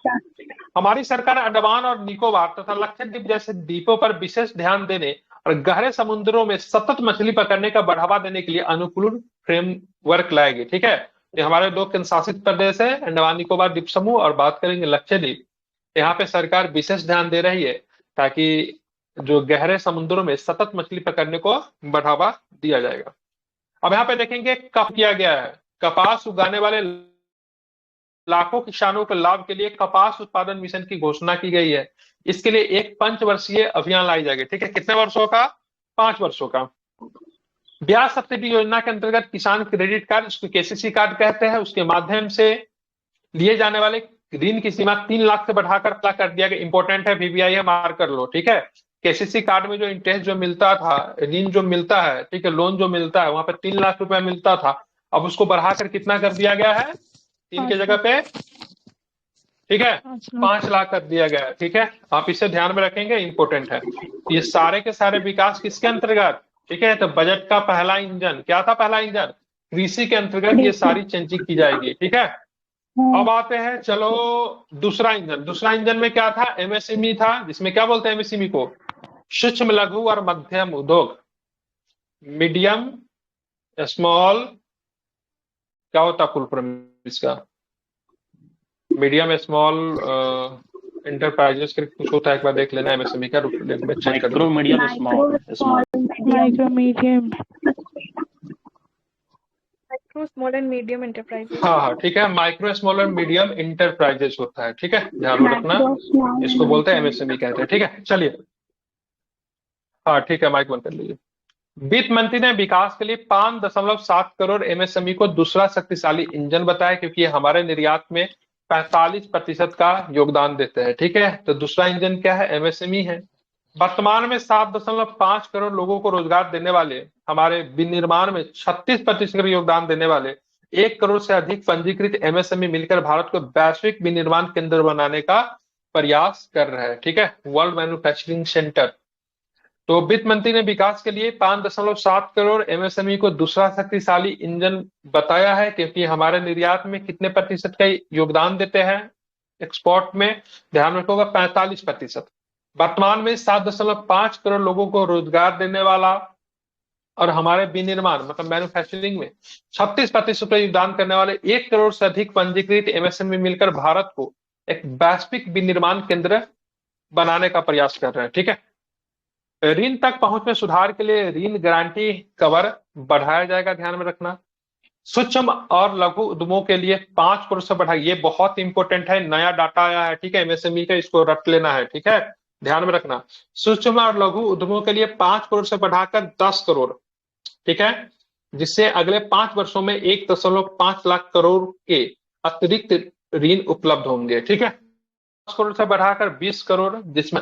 हमारी सरकार अंडमान और निकोबार तथा लक्षद्वीप जैसे द्वीपों पर विशेष ध्यान देने और गहरे समुद्रों में सतत मछली पकड़ने का बढ़ावा देने के लिए अनुकूल फ्रेमवर्क लाएगी, ठीक है। ये हमारे 2 केंद्र शासित प्रदेश है, अंडमान निकोबार द्वीप समूह, और बात करेंगे लक्षद्वीप। यहाँ पे सरकार विशेष ध्यान दे रही है ताकि जो गहरे समुद्रों में सतत मछली पकड़ने को बढ़ावा दिया जाएगा। अब यहाँ पे देखेंगे कब किया गया है। कपास उगाने वाले लाखों किसानों के लाभ के लिए कपास उत्पादन मिशन की घोषणा की गई है। इसके लिए एक 5 वर्षीय अभियान लाई जाएगी, ठीक है। कितने वर्षों का? 5 वर्षों का। ब्याज सब्सिडी योजना के अंतर्गत किसान क्रेडिट कार्ड, उसको केसीसी कार्ड कहते हैं, उसके माध्यम से लिए जाने वाले ऋण की सीमा 3 लाख से बढ़ाकर कर दिया गया। इंपॉर्टेंट है, वीवीआई है, मार्क कर लो, ठीक है। केसीसी कार्ड में जो इंटरेस्ट जो मिलता था, ऋण जो मिलता है, ठीक है, लोन जो मिलता है, वहां पर 3 लाख रुपया मिलता था। अब उसको बढ़ाकर कितना कर दिया गया है? 3 की जगह पे, ठीक है, 5 लाख कर दिया गया है, ठीक है। आप इसे ध्यान में रखेंगे, इंपॉर्टेंट है। ये सारे के सारे विकास किसके अंतर्गत? ठीक है, तो बजट का पहला इंजन क्या था? पहला इंजन कृषि के अंतर्गत ये सारी चेंजिंग की जाएगी, ठीक है। अब आते हैं, चलो दूसरा इंजन। दूसरा इंजन में क्या था? एमएसएमई था, जिसमें क्या बोलते हैं एमएसएमई को? सूक्ष्म लघु और मध्यम उद्योग, मीडियम स्मॉल, क्या होता फुल फॉर्म इसका? मीडियम स्मॉल एंटरप्राइजेस कुछ होता है, एक बार देख लेना एमएसएमई का, चेक कर micro medium small micro medium micro small and medium enterprises. हाँ, ठीक है, माइक्रो स्मॉल और मीडियम इंटरप्राइजेस होता है, ठीक है, ध्यान में रखना। इसको बोलते हैं एमएसएमई कहते हैं, ठीक है। चलिए, हाँ ठीक है, माइक बंद कर लीजिए। वित्त मंत्री ने विकास के लिए 5.7 करोड़ एमएसएमई को दूसरा शक्तिशाली इंजन बताया, क्योंकि ये हमारे निर्यात में 45% का योगदान देते हैं, ठीक है। तो दूसरा इंजन क्या है? एमएसएमई है। वर्तमान में 7.5 करोड़ लोगों को रोजगार देने वाले, हमारे विनिर्माण में 36% का योगदान देने वाले 1 करोड़ से अधिक पंजीकृत एमएसएमई मिलकर भारत को वैश्विक विनिर्माण केंद्र बनाने का प्रयास कर रहे हैं, ठीक है, वर्ल्ड मैन्युफैक्चरिंग सेंटर। तो वित्त मंत्री ने विकास के लिए 5.7 करोड़ एमएसएमई को दूसरा शक्तिशाली इंजन बताया है, क्योंकि हमारे निर्यात में कितने प्रतिशत का योगदान देते हैं एक्सपोर्ट में? ध्यान रखोगा, 45%। वर्तमान में 7.5 करोड़ लोगों को रोजगार देने वाला और हमारे विनिर्माण मतलब मैन्युफैक्चरिंग में 36% का योगदान करने वाले 1 करोड़ से अधिक पंजीकृत एमएसएमई मिलकर भारत को एक वैश्विक विनिर्माण केंद्र बनाने का प्रयास कर रहे हैं, ठीक है। ऋण तक पहुंच में सुधार के लिए ऋण गारंटी कवर बढ़ाया जाएगा, ध्यान में रखना। सूक्ष्म और लघु उद्यमों के लिए 5 करोड़ से बढ़ाया, ये बहुत इंपॉर्टेंट है, नया डाटा आया है, ठीक है, एमएसएमई का, इसको रट लेना है, ठीक है, ध्यान में रखना। सूक्ष्म और लघु उद्यमों के लिए 5 करोड़ से बढ़ाकर 10 करोड़, ठीक है, जिससे अगले 5 वर्षों में 1.5 लाख करोड़ के अतिरिक्त ऋण उपलब्ध होंगे, ठीक है। 10 करोड़ से बढ़ाकर 20 करोड़, जिसमें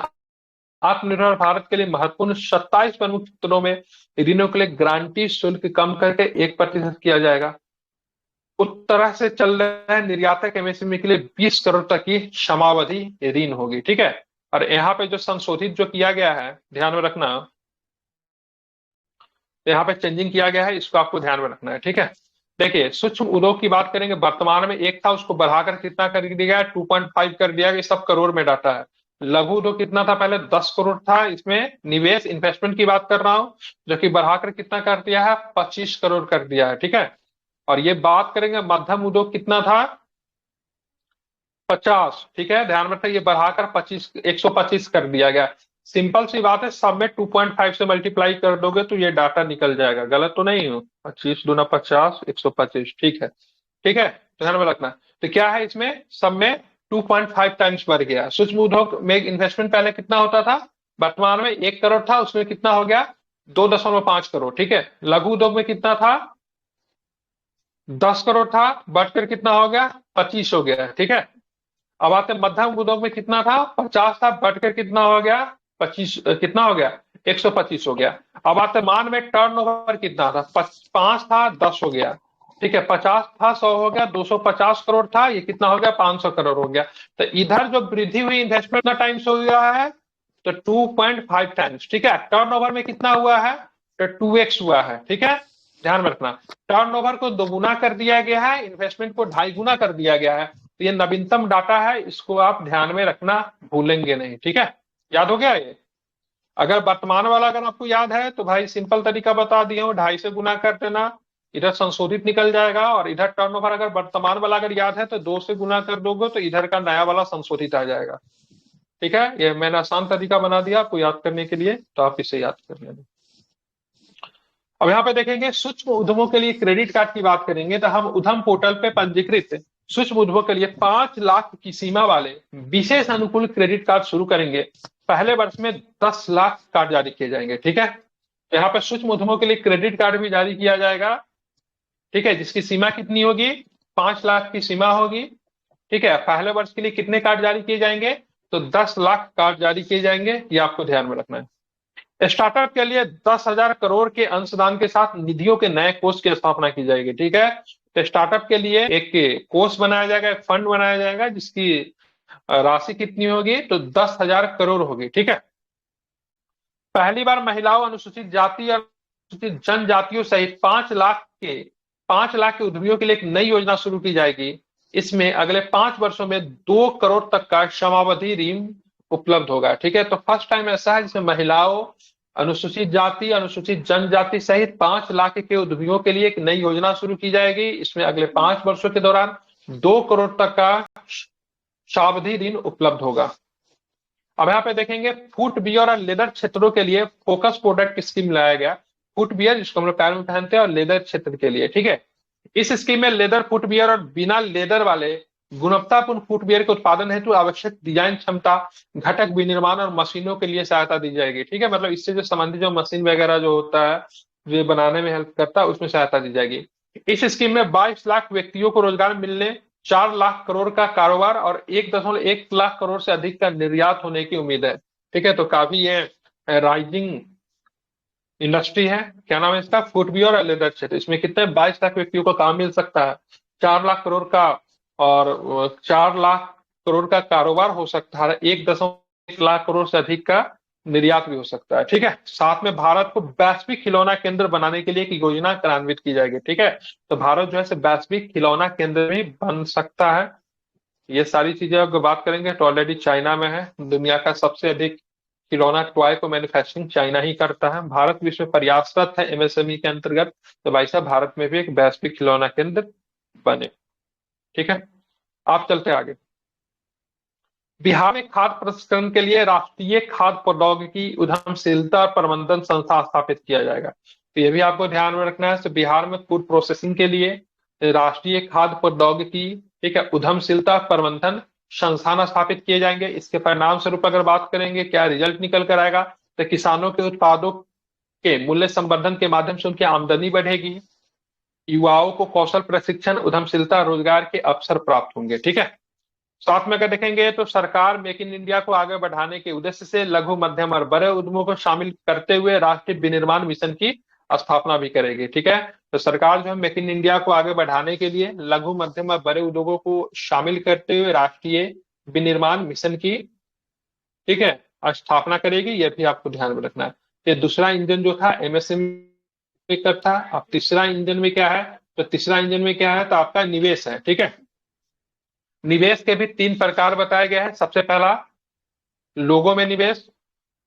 आत्मनिर्भर भारत के लिए महत्वपूर्ण 27 प्रमुख क्षेत्रों में ऋणों के लिए गारंटी शुल्क कम करके 1% किया जाएगा। उस तरह से चल रहे निर्यातक एमएसएमई के लिए 20 करोड़ तक की क्षमावधि ऋण होगी, ठीक है। और यहाँ पे जो संशोधित जो किया गया है, ध्यान में रखना, यहाँ पे चेंजिंग किया गया है, इसको आपको ध्यान में रखना है, ठीक है। देखिए, सूक्ष्म उद्योग की बात करेंगे, वर्तमान में 1 था, उसको बढ़ाकर कितना कर दिया गया? 2.5 कर दिया गया, सब करोड़ में डाटा है। लघु उद्योग कितना था? पहले 10 करोड़ था, इसमें निवेश इन्वेस्टमेंट की बात कर रहा हूं, जो कि बढ़ाकर कितना कर दिया है? 25 करोड़ कर दिया है, ठीक है। और ये बात करेंगे मध्यम उद्योग कितना था? 50, ठीक है, ध्यान में रखिए, ये बढ़ाकर 125 कर दिया गया। सिंपल सी बात है, सब में 2.5 से मल्टीप्लाई कर दोगे तो ये डाटा निकल जाएगा, गलत तो नहीं हूं? 25 दूना 50, 125, ठीक है, ठीक है, ध्यान में रखना। तो क्या है इसमें? सब में 2.5 टाइम्स बढ़ गया। सूक्ष्म उद्योग में इन्वेस्टमेंट पहले कितना होता था? वर्तमान में 1 करोड़ था, उसमें कितना हो गया? 2.5 करोड़, ठीक है। लघु उद्योग में कितना था? 10 करोड़ था, बढ़कर कितना हो गया? 25 हो गया, ठीक है। अब आते हैं मध्यम उद्योग में कितना था? 50 था, बढ़कर कितना हो गया? 25, कितना हो गया? 125 हो गया। अब आते मान में टर्नओवर कितना था? 5 था, 10 हो गया, ठीक है। 50 था, 100 हो गया, 250 करोड़ था, ये कितना हो गया? 500 करोड़ हो गया। तो इधर जो वृद्धि हुई इन्वेस्टमेंट कितना टाइम्स हो गया है? तो 2.5 टाइम्स, ठीक है। टर्नओवर में कितना हुआ है? तो 2x हुआ है, ठीक है, ध्यान में रखना। टर्नओवर को दोगुना कर दिया गया है, इन्वेस्टमेंट को 2.5 गुना कर दिया गया है। तो ये नवीनतम डाटा है, इसको आप ध्यान में रखना, भूलेंगे नहीं, ठीक है। याद हो गया ये? अगर वर्तमान वाला अगर आपको याद है तो भाई सिंपल तरीका बता दिया हूं, 2.5 से गुना कर देना, इधर संशोधित निकल जाएगा। और इधर टर्नओवर अगर वर्तमान वाला अगर याद है तो 2 से गुना कर दोगे तो इधर का नया वाला संशोधित आ जाएगा, ठीक है। ये मैंने आसान तरीका बना दिया आपको याद करने के लिए, तो आप इसे याद कर लेना। अब यहाँ पे देखेंगे सूक्ष्म उद्यमों के लिए क्रेडिट कार्ड की बात करेंगे, तो हम उद्यम पोर्टल पे पंजीकृत सूक्ष्म उद्यमों के लिए 5 लाख की सीमा वाले विशेष अनुकूल क्रेडिट कार्ड शुरू करेंगे। पहले वर्ष में 10 लाख कार्ड जारी किए जाएंगे, ठीक है। यहाँ पे सूक्ष्म उद्यमों के लिए क्रेडिट कार्ड भी जारी किया जाएगा, ठीक है, जिसकी सीमा कितनी होगी? 5 लाख की सीमा होगी, ठीक है। पहले वर्ष के लिए कितने कार्ड जारी किए जाएंगे? तो 10 लाख कार्ड जारी किए जाएंगे, ये आपको ध्यान में रखना है। स्टार्टअप के लिए 10,000 करोड़ के अंशदान के साथ निधियों के नए कोष की स्थापना की जाएगी, ठीक है। तो स्टार्टअप के लिए एक कोष बनाया जाएगा, एक फंड बनाया जाएगा, जिसकी राशि कितनी होगी? तो 10,000 करोड़ होगी, ठीक है। पहली बार महिलाओं, अनुसूचित जाति और अनुसूचित जनजातियों सहित 5 लाख के उद्यमियों के लिए एक नई योजना शुरू की जाएगी। इसमें अगले 5 वर्षों में 2 करोड़ तक का क्षमावधि ऋण उपलब्ध होगा, ठीक है। तो फर्स्ट टाइम ऐसा है जिसमें महिलाओं, अनुसूचित जाति, अनुसूचित जनजाति सहित 5 लाख के उद्यमियों के लिए एक नई योजना शुरू की जाएगी। इसमें अगले 5 वर्षों के दौरान 2 करोड़ तक का क्षमावधि ऋण उपलब्ध होगा। अब यहाँ पे देखेंगे फुटवियर और लेदर क्षेत्रों के लिए फोकस प्रोडक्ट स्कीम लाया गया। फुटवियर जिसको हम लोग पैर में पहनते हैं और लेदर क्षेत्र के लिए, ठीक है। इस स्कीम में लेदर फुटवियर और बिना लेदर वाले गुणवत्तापूर्ण फुटवियर के उत्पादन हेतु आवश्यक डिजाइन क्षमता, घटक विनिर्माण और मशीनों के लिए सहायता दी जाएगी, ठीक है। मतलब इससे जो संबंधित जो मशीन वगैरह जो होता है, जो ये बनाने में हेल्प करता है, उसमें सहायता दी जाएगी। इस स्कीम में 22 लाख व्यक्तियों को रोजगार मिलने, 4 लाख करोड़ का कारोबार और 1.1 लाख करोड़ से अधिक का निर्यात होने की उम्मीद है, ठीक है। तो काफी ये राइजिंग इंडस्ट्री है। क्या नाम है इसका? फुटवियर और लेदर क्षेत्र। इसमें कितने 22 लाख व्यक्तियों को काम मिल सकता है, 4 लाख करोड़ का, और 4 लाख करोड़ का कारोबार हो सकता है, 1.1 लाख करोड़ से अधिक का निर्यात भी हो सकता है, ठीक है। साथ में भारत को वैश्विक खिलौना केंद्र बनाने के लिए एक योजना कार्यान्वित की जाएगी, ठीक है। तो भारत जो है वैश्विक खिलौना केंद्र भी बन सकता है। ये सारी चीजें अगर बात करेंगे तो ऑलरेडी चाइना में है, दुनिया का सबसे अधिक खिलौना टॉय को मैन्युफैक्चरिंग चाइना ही करता है। भारत भी इसमें प्रयासरत है एमएसएमई के अंतर्गत। तो भाई साहब भारत में भी एक वैश्विक खिलौना केंद्र बने, ठीक है। आप चलते आगे। बिहार में खाद्य प्रसंस्करण के लिए राष्ट्रीय खाद्य प्रौद्योगिकी उद्यमशीलता और प्रबंधन संस्था स्थापित किया जाएगा। तो ये भी आपको ध्यान में रखना है। तो बिहार में फूड प्रोसेसिंग के लिए राष्ट्रीय खाद्य प्रौद्योगिकी, ठीक है, उद्यमशीलता प्रबंधन संस्थान स्थापित किए जाएंगे। इसके परिणाम स्वरूप अगर बात करेंगे क्या रिजल्ट निकल कर आएगा, तो किसानों के उत्पादों के मूल्य संवर्धन के माध्यम से उनकी आमदनी बढ़ेगी, युवाओं को कौशल प्रशिक्षण, उद्यमशीलता, रोजगार के अवसर प्राप्त होंगे, ठीक है। साथ में अगर देखेंगे तो सरकार मेक इन इंडिया को आगे बढ़ाने के उद्देश्य से लघु मध्यम और बड़े उद्यमों को शामिल करते हुए राष्ट्रीय विनिर्माण मिशन की स्थापना भी करेगी, ठीक है। तो सरकार जो है मेक इन इंडिया को आगे बढ़ाने के लिए लघु मध्यम और बड़े उद्योगों को शामिल करते हुए राष्ट्रीय विनिर्माण मिशन की, ठीक है, स्थापना करेगी। यह भी आपको ध्यान में रखना है। ये दूसरा इंजन जो था एमएसएमई का था। अब तीसरा इंजन में क्या है? तो तीसरा इंजन में क्या है? तो आपका निवेश है, ठीक है। निवेश के भी 3 प्रकार बताए गए हैं। सबसे पहला लोगों में निवेश,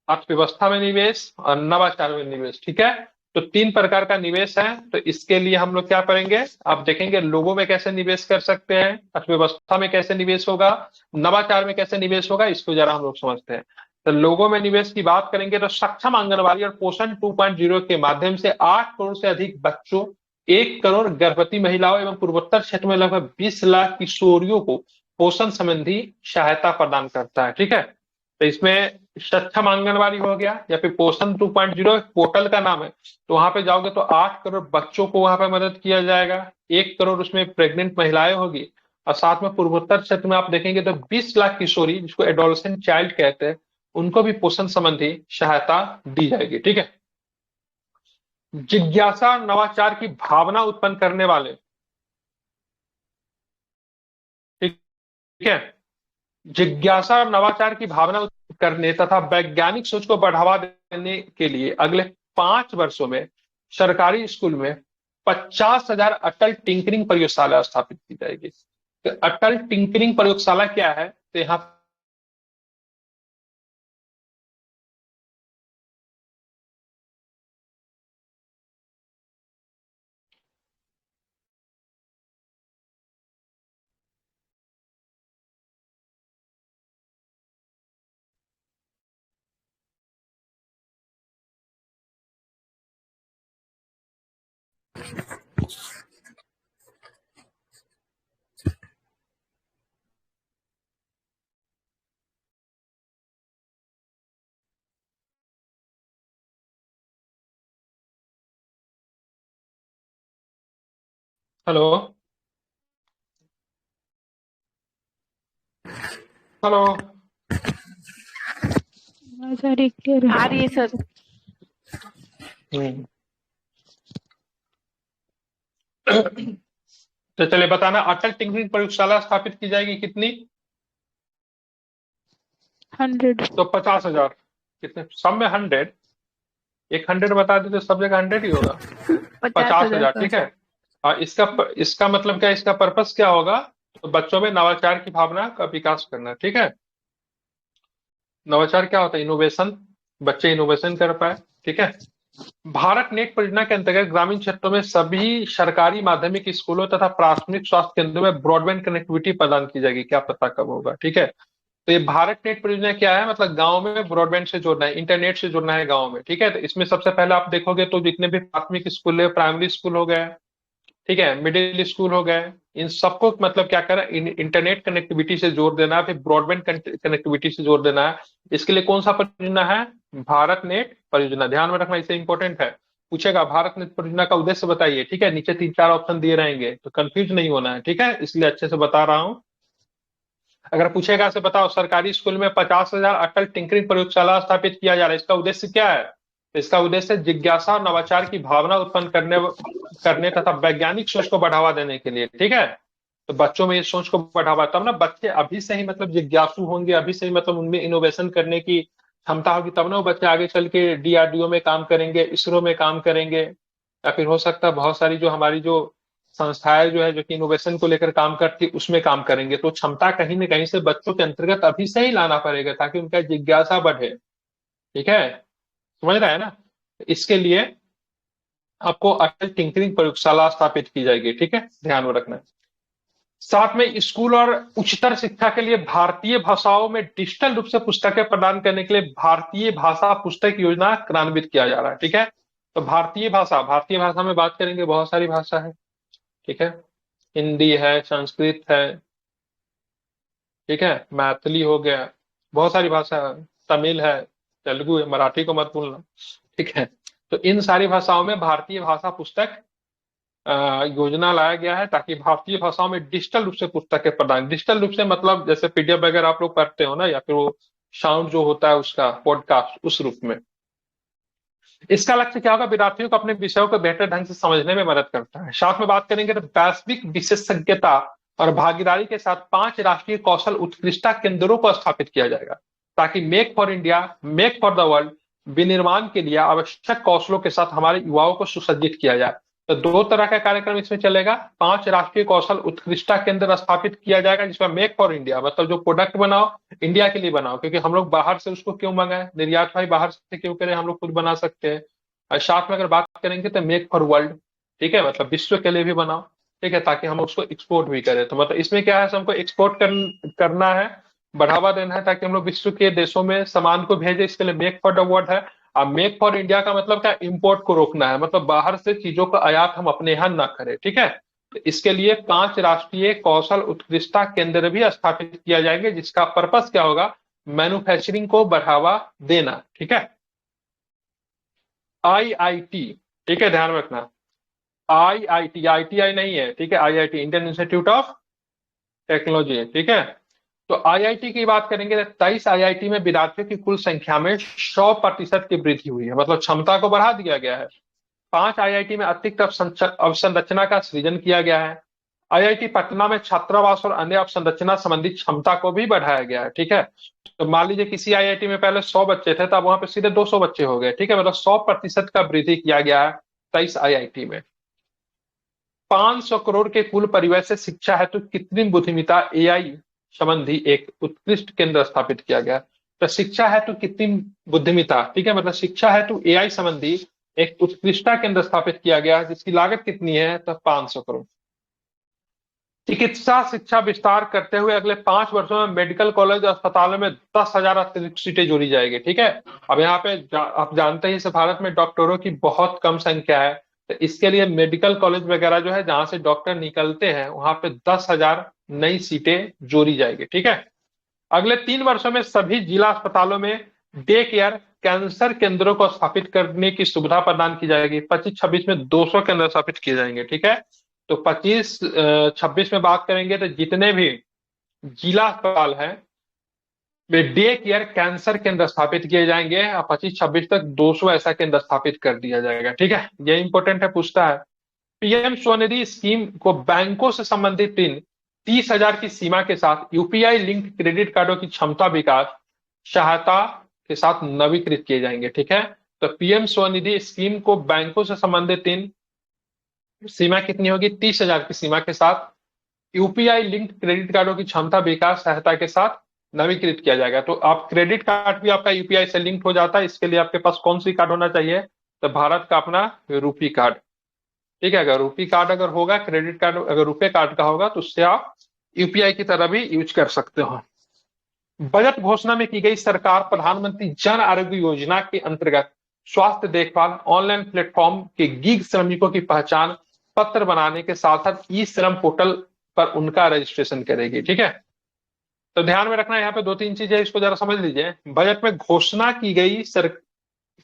अर्थव्यवस्था में निवेश और नवाचार में निवेश, ठीक है। तो 3 प्रकार का निवेश है। तो इसके लिए हम लोग क्या करेंगे, आप देखेंगे लोगों में कैसे निवेश कर सकते हैं, अर्थव्यवस्था में कैसे निवेश होगा, नवाचार में कैसे निवेश होगा, इसको जरा हम लोग समझते हैं। तो लोगों में निवेश की बात करेंगे तो सक्षम आंगनबाड़ी और पोषण 2.0 के माध्यम से 8 करोड़ से अधिक बच्चों, 1 करोड़ गर्भवती महिलाओं एवं पूर्वोत्तर क्षेत्र में लगभग 20 लाख किशोरियों को पोषण संबंधी सहायता प्रदान करता है, ठीक है। तो इसमें सक्षम आंगनबाड़ी हो गया या फिर पोषण 2.0 पोर्टल का नाम है। तो वहां पे जाओगे तो 8 करोड़ बच्चों को वहां पे मदद किया जाएगा, 1 करोड़ उसमें प्रेग्नेंट महिलाएं होगी, और साथ में पूर्वोत्तर क्षेत्र में आप देखेंगे तो 20 लाख किशोरी जिसको एडोलसेंट चाइल्ड कहते हैं, उनको भी पोषण संबंधी सहायता दी जाएगी, ठीक है। जिज्ञासा और नवाचार की भावना उत्पन्न करने वाले, ठीक है, जिज्ञासा और नवाचार की भावना उत्पन्न करने तथा वैज्ञानिक सोच को बढ़ावा देने के लिए अगले 5 वर्षों में सरकारी स्कूल में 50,000 अटल टिंकरिंग प्रयोगशाला स्थापित की जाएगी। तो अटल टिंकरिंग प्रयोगशाला क्या है? तो यहाँ हेलो हेलो सॉरी क्लियर आ रही है सर। तो चलिए बताना, अटल टिंकरिंग प्रयोगशाला स्थापित की जाएगी कितनी? 100। तो 50,000। कितने सब में 100? एक 100 बता देते सब जगह 100 ही होगा। 50,000, ठीक है। इसका मतलब क्या, इसका पर्पस क्या होगा? तो बच्चों में नवाचार की भावना का विकास करना, ठीक है। नवाचार क्या होता है? इनोवेशन, बच्चे इनोवेशन कर पाए, ठीक है। भारत नेट परियोजना के अंतर्गत ग्रामीण क्षेत्रों में सभी सरकारी माध्यमिक स्कूलों तथा प्राथमिक स्वास्थ्य केंद्रों में ब्रॉडबैंड कनेक्टिविटी प्रदान की जाएगी। क्या पता कब होगा, ठीक है। तो ये भारत नेट परियोजना क्या है, मतलब गांव में ब्रॉडबैंड से जोड़ना है, इंटरनेट से जोड़ना है गांव में, ठीक है। तो इसमें सबसे पहले आप देखोगे तो जितने भी प्राथमिक स्कूल है, प्राइमरी स्कूल हो गए, ठीक है, मिडिल स्कूल हो गए, इन सबको मतलब क्या करें, इंटरनेट कनेक्टिविटी से जोड़ देना है, फिर ब्रॉडबैंड कनेक्टिविटी से जोड़ देना है। इसके लिए कौन सा परियोजना है, भारत नेट परियोजना, ध्यान में रखना, इसे इंपॉर्टेंट है। पूछेगा भारत नेट परियोजना का उद्देश्य बताइए, ठीक है, नीचे 3-4 ऑप्शन दिए रहेंगे, तो कंफ्यूज नहीं होना है, ठीक है, इसलिए अच्छे से बता रहा हूं। अगर पूछेगा से बताओ सरकारी स्कूल में 50,000 अटल टिंकरिंग प्रयोगशाला स्थापित किया जा रहा है, इसका उद्देश्य क्या है, तो इसका उद्देश्य जिज्ञासा और नवाचार की भावना उत्पन्न करने करने तथा वैज्ञानिक सोच को बढ़ावा देने के लिए, ठीक है। तो बच्चों में ये सोच को बढ़ावा, तब ना बच्चे अभी से ही मतलब जिज्ञासु होंगे, अभी से ही मतलब उनमें इनोवेशन करने की क्षमता होगी, तब ना वो बच्चे आगे चल के डीआरडीओ में काम करेंगे, इसरो में काम करेंगे, या फिर हो सकता है बहुत सारी जो हमारी जो संस्थाएं जो है जो कि इनोवेशन को लेकर काम करती है उसमें काम करेंगे। तो क्षमता कहीं ना कहीं से बच्चों के अंतर्गत अभी से ही लाना पड़ेगा ताकि उनका जिज्ञासा बढ़े, ठीक है, समझ रहा है ना। इसके लिए आपको अटल टिंकरिंग प्रयोगशाला स्थापित की जाएगी, ठीक है, ध्यान में रखना है। साथ में स्कूल और उच्चतर शिक्षा के लिए भारतीय भाषाओं में डिजिटल रूप से पुस्तकें प्रदान करने के लिए भारतीय भाषा पुस्तक योजना क्रियान्वित किया जा रहा है, ठीक है। तो भारतीय भाषा में बात करेंगे, बहुत सारी भाषा है, ठीक है, हिंदी है, संस्कृत है, ठीक है, मैथिली हो गया, बहुत सारी भाषा है, तमिल है, तेलुगु है, मराठी को मत भूलना, ठीक है। तो इन सारी भाषाओं में भारतीय भाषा पुस्तक योजना लाया गया है ताकि भारतीय भाषाओं में डिजिटल रूप से पुस्तकें प्रदान, डिजिटल रूप से मतलब जैसे पीडीएफ वगैरह आप लोग पढ़ते हो ना, या फिर वो साउंड जो होता है उसका पॉडकास्ट, उस रूप में। इसका लक्ष्य क्या होगा, विद्यार्थियों को अपने विषयों को बेहतर ढंग से समझने में मदद करता है। साथ में बात करेंगे तो वैश्विक विशेषज्ञता और भागीदारी के साथ 5 राष्ट्रीय कौशल उत्कृष्टता केंद्रों को स्थापित किया जाएगा ताकि make for India, make for the world विनिर्माण के लिए आवश्यक कौशलों के साथ हमारे युवाओं को सुसज्जित किया जाए। तो 2 तरह का कार्यक्रम इसमें चलेगा, 5 राष्ट्रीय कौशल उत्कृष्टता केंद्र स्थापित किया जाएगा जिसमें मेक फॉर इंडिया मतलब जो प्रोडक्ट बनाओ इंडिया के लिए बनाओ, क्योंकि हम लोग बाहर से उसको क्यों मंगाए, निर्यात भाई बाहर से क्यों करें, हम लोग खुद बना सकते हैं। और साथ में अगर बात करेंगे तो मेक फॉर वर्ल्ड, ठीक है, मतलब विश्व के लिए भी बनाओ, ठीक है, ताकि हम उसको एक्सपोर्ट भी करें। तो मतलब इसमें क्या है, हमको एक्सपोर्ट करना है, बढ़ावा देना है ताकि हम लोग विश्व के देशों में सामान को भेजे, इसके लिए मेक फॉर द वर्ल्ड है। अब मेक फॉर इंडिया का मतलब क्या, इंपोर्ट को रोकना है, मतलब बाहर से चीजों का आयात हम अपने यहां ना करें, ठीक है। तो इसके लिए 5 राष्ट्रीय कौशल उत्कृष्टता केंद्र भी स्थापित किया जाएंगे जिसका पर्पस क्या होगा, मैन्युफैक्चरिंग को बढ़ावा देना, ठीक है। आईआईटी, ठीक है, ध्यान में रखना, आईआईटी, आईटीआई नहीं है, ठीक है, IIT Indian institute of technology, ठीक है। तो आईआईटी की बात करेंगे तो 23 आईआईटी में विद्यार्थियों की कुल संख्या में 100% की वृद्धि हुई है, मतलब क्षमता को बढ़ा दिया गया है। 5 आईआईटी में अतिरिक्त अवसंरचना का सृजन किया गया है। आईआईटी पटना में छात्रावास और अन्य अवसंरचना संबंधी क्षमता को भी बढ़ाया गया है, ठीक है। तो मान लीजिए किसी आईआईटी में पहले 100 बच्चे थे, तब वहां पे सीधे 200 बच्चे हो गए, ठीक है, मतलब 100% का वृद्धि किया गया है 23 आईआईटी में। 500 करोड़ के कुल परिव्यय से शिक्षा हेतु कृत्रिम बुद्धिमत्ता एआई संबंधी एक उत्कृष्ट केंद्र स्थापित किया गया। तो शिक्षा हेतु कृत्रिम बुद्धिमत्ता, ठीक है, मतलब शिक्षा हेतु एआई संबंधी एक उत्कृष्टता केंद्र स्थापित किया गया जिसकी लागत कितनी है, तो 500 करोड़। चिकित्सा शिक्षा विस्तार करते हुए अगले 5 वर्षों में मेडिकल कॉलेज और अस्पतालों में 10,000 अतिरिक्त सीटें जोड़ी जाएगी, ठीक है। अब यहाँ पे आप जानते हैं भारत में डॉक्टरों की बहुत कम संख्या है, तो इसके लिए मेडिकल कॉलेज वगैरह जो है जहां से डॉक्टर निकलते हैं वहां पे 10,000 नई सीटें जोड़ी जाएगी, ठीक है। अगले 3 वर्षों में सभी जिला अस्पतालों में डे केयर कैंसर केंद्रों को स्थापित करने की सुविधा प्रदान की जाएगी। 25-26 में 200 केंद्र स्थापित किए जाएंगे, ठीक है। तो 25-26 में बात करेंगे तो जितने भी जिला अस्पताल हैं वे डे केयर कैंसर केंद्र स्थापित किए जाएंगे और 25-26 तक 200 ऐसा केंद्र स्थापित कर दिया जाएगा, ठीक है। ये इंपॉर्टेंट है, पूछता है। पीएम स्वनिधि स्कीम को बैंकों से संबंधित ऋण 30,000 की सीमा के साथ यूपीआई लिंक्ड क्रेडिट कार्डों की क्षमता विकास सहायता के साथ नवीकृत किए जाएंगे, ठीक है। तो पीएम स्वनिधि स्कीम को बैंकों से संबंधित ऋण सीमा कितनी होगी, 30,000 की सीमा के साथ यूपीआई लिंक्ड क्रेडिट कार्डों की क्षमता विकास सहायता के साथ नवीकृत किया जाएगा। तो आप क्रेडिट कार्ड भी आपका यूपीआई से लिंक हो जाता है, इसके लिए आपके पास कौन सी कार्ड होना चाहिए, तो भारत का अपना रूपी कार्ड, ठीक है। अगर रूपी कार्ड अगर होगा, क्रेडिट कार्ड अगर रुपए कार्ड का होगा तो उससे आप यूपीआई की तरह भी यूज कर सकते हो। बजट घोषणा में की गई सरकार प्रधानमंत्री जन आरोग्य योजना के अंतर्गत स्वास्थ्य देखभाल ऑनलाइन प्लेटफॉर्म के गीग श्रमिकों की पहचान पत्र बनाने के साथ साथ ई श्रम पोर्टल पर उनका रजिस्ट्रेशन करेगी। ठीक है, तो ध्यान में रखना यहाँ पे दो तीन चीजें, इसको जरा समझ लीजिए। बजट में घोषणा की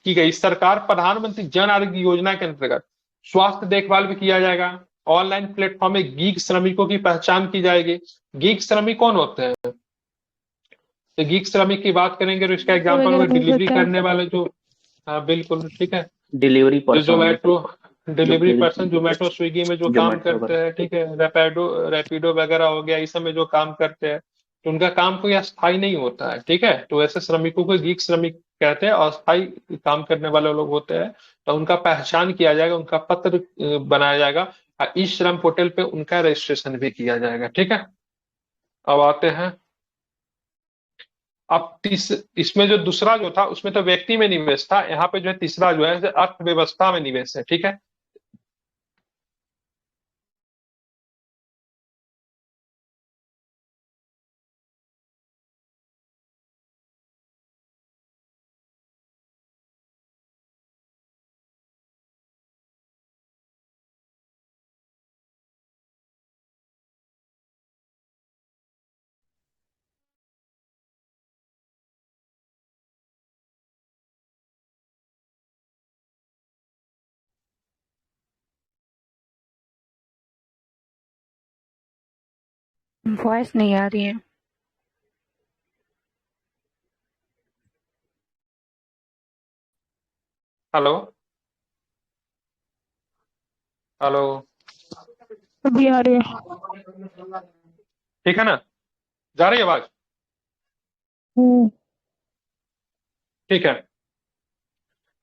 गई सरकार प्रधानमंत्री जन आरोग्य योजना के अंतर्गत स्वास्थ्य देखभाल भी किया जाएगा, ऑनलाइन प्लेटफॉर्म में गीग श्रमिकों की पहचान की जाएगी। गीग श्रमिक कौन होते हैं? तो गीग श्रमिक की बात करेंगे तो इसका एग्जाम्पल वगैरह में भी डिलीवरी होता है। करने वाले जो, हाँ बिल्कुल ठीक है, डिलीवरी जो पर्सन, जोमेटो डिलीवरी पर्सन, जो जोमेटो स्विगी में जो काम जोमेटो करते हैं, ठीक है, रैपिडो वगैरह हो गया, इस सब में जो काम करते हैं, तो उनका काम कोई अस्थायी नहीं होता है। ठीक है, तो ऐसे श्रमिकों को गीग श्रमिक कहते हैं, अस्थायी काम करने वाले लोग होते हैं। तो उनका पहचान किया जाएगा, उनका पत्र बनाया जाएगा और ई श्रम पोर्टल पे उनका रजिस्ट्रेशन भी किया जाएगा। ठीक है, अब आते हैं, अब इसमें जो दूसरा जो था उसमें तो व्यक्ति में निवेश था, यहाँ पे जो है तीसरा जो है अर्थव्यवस्था में निवेश है। ठीक है, वॉइस नहीं आ रही है। हेलो हेलो, अभी आ रही है। ठीक है ना, जा रही है आवाज? हम्म। ठीक है,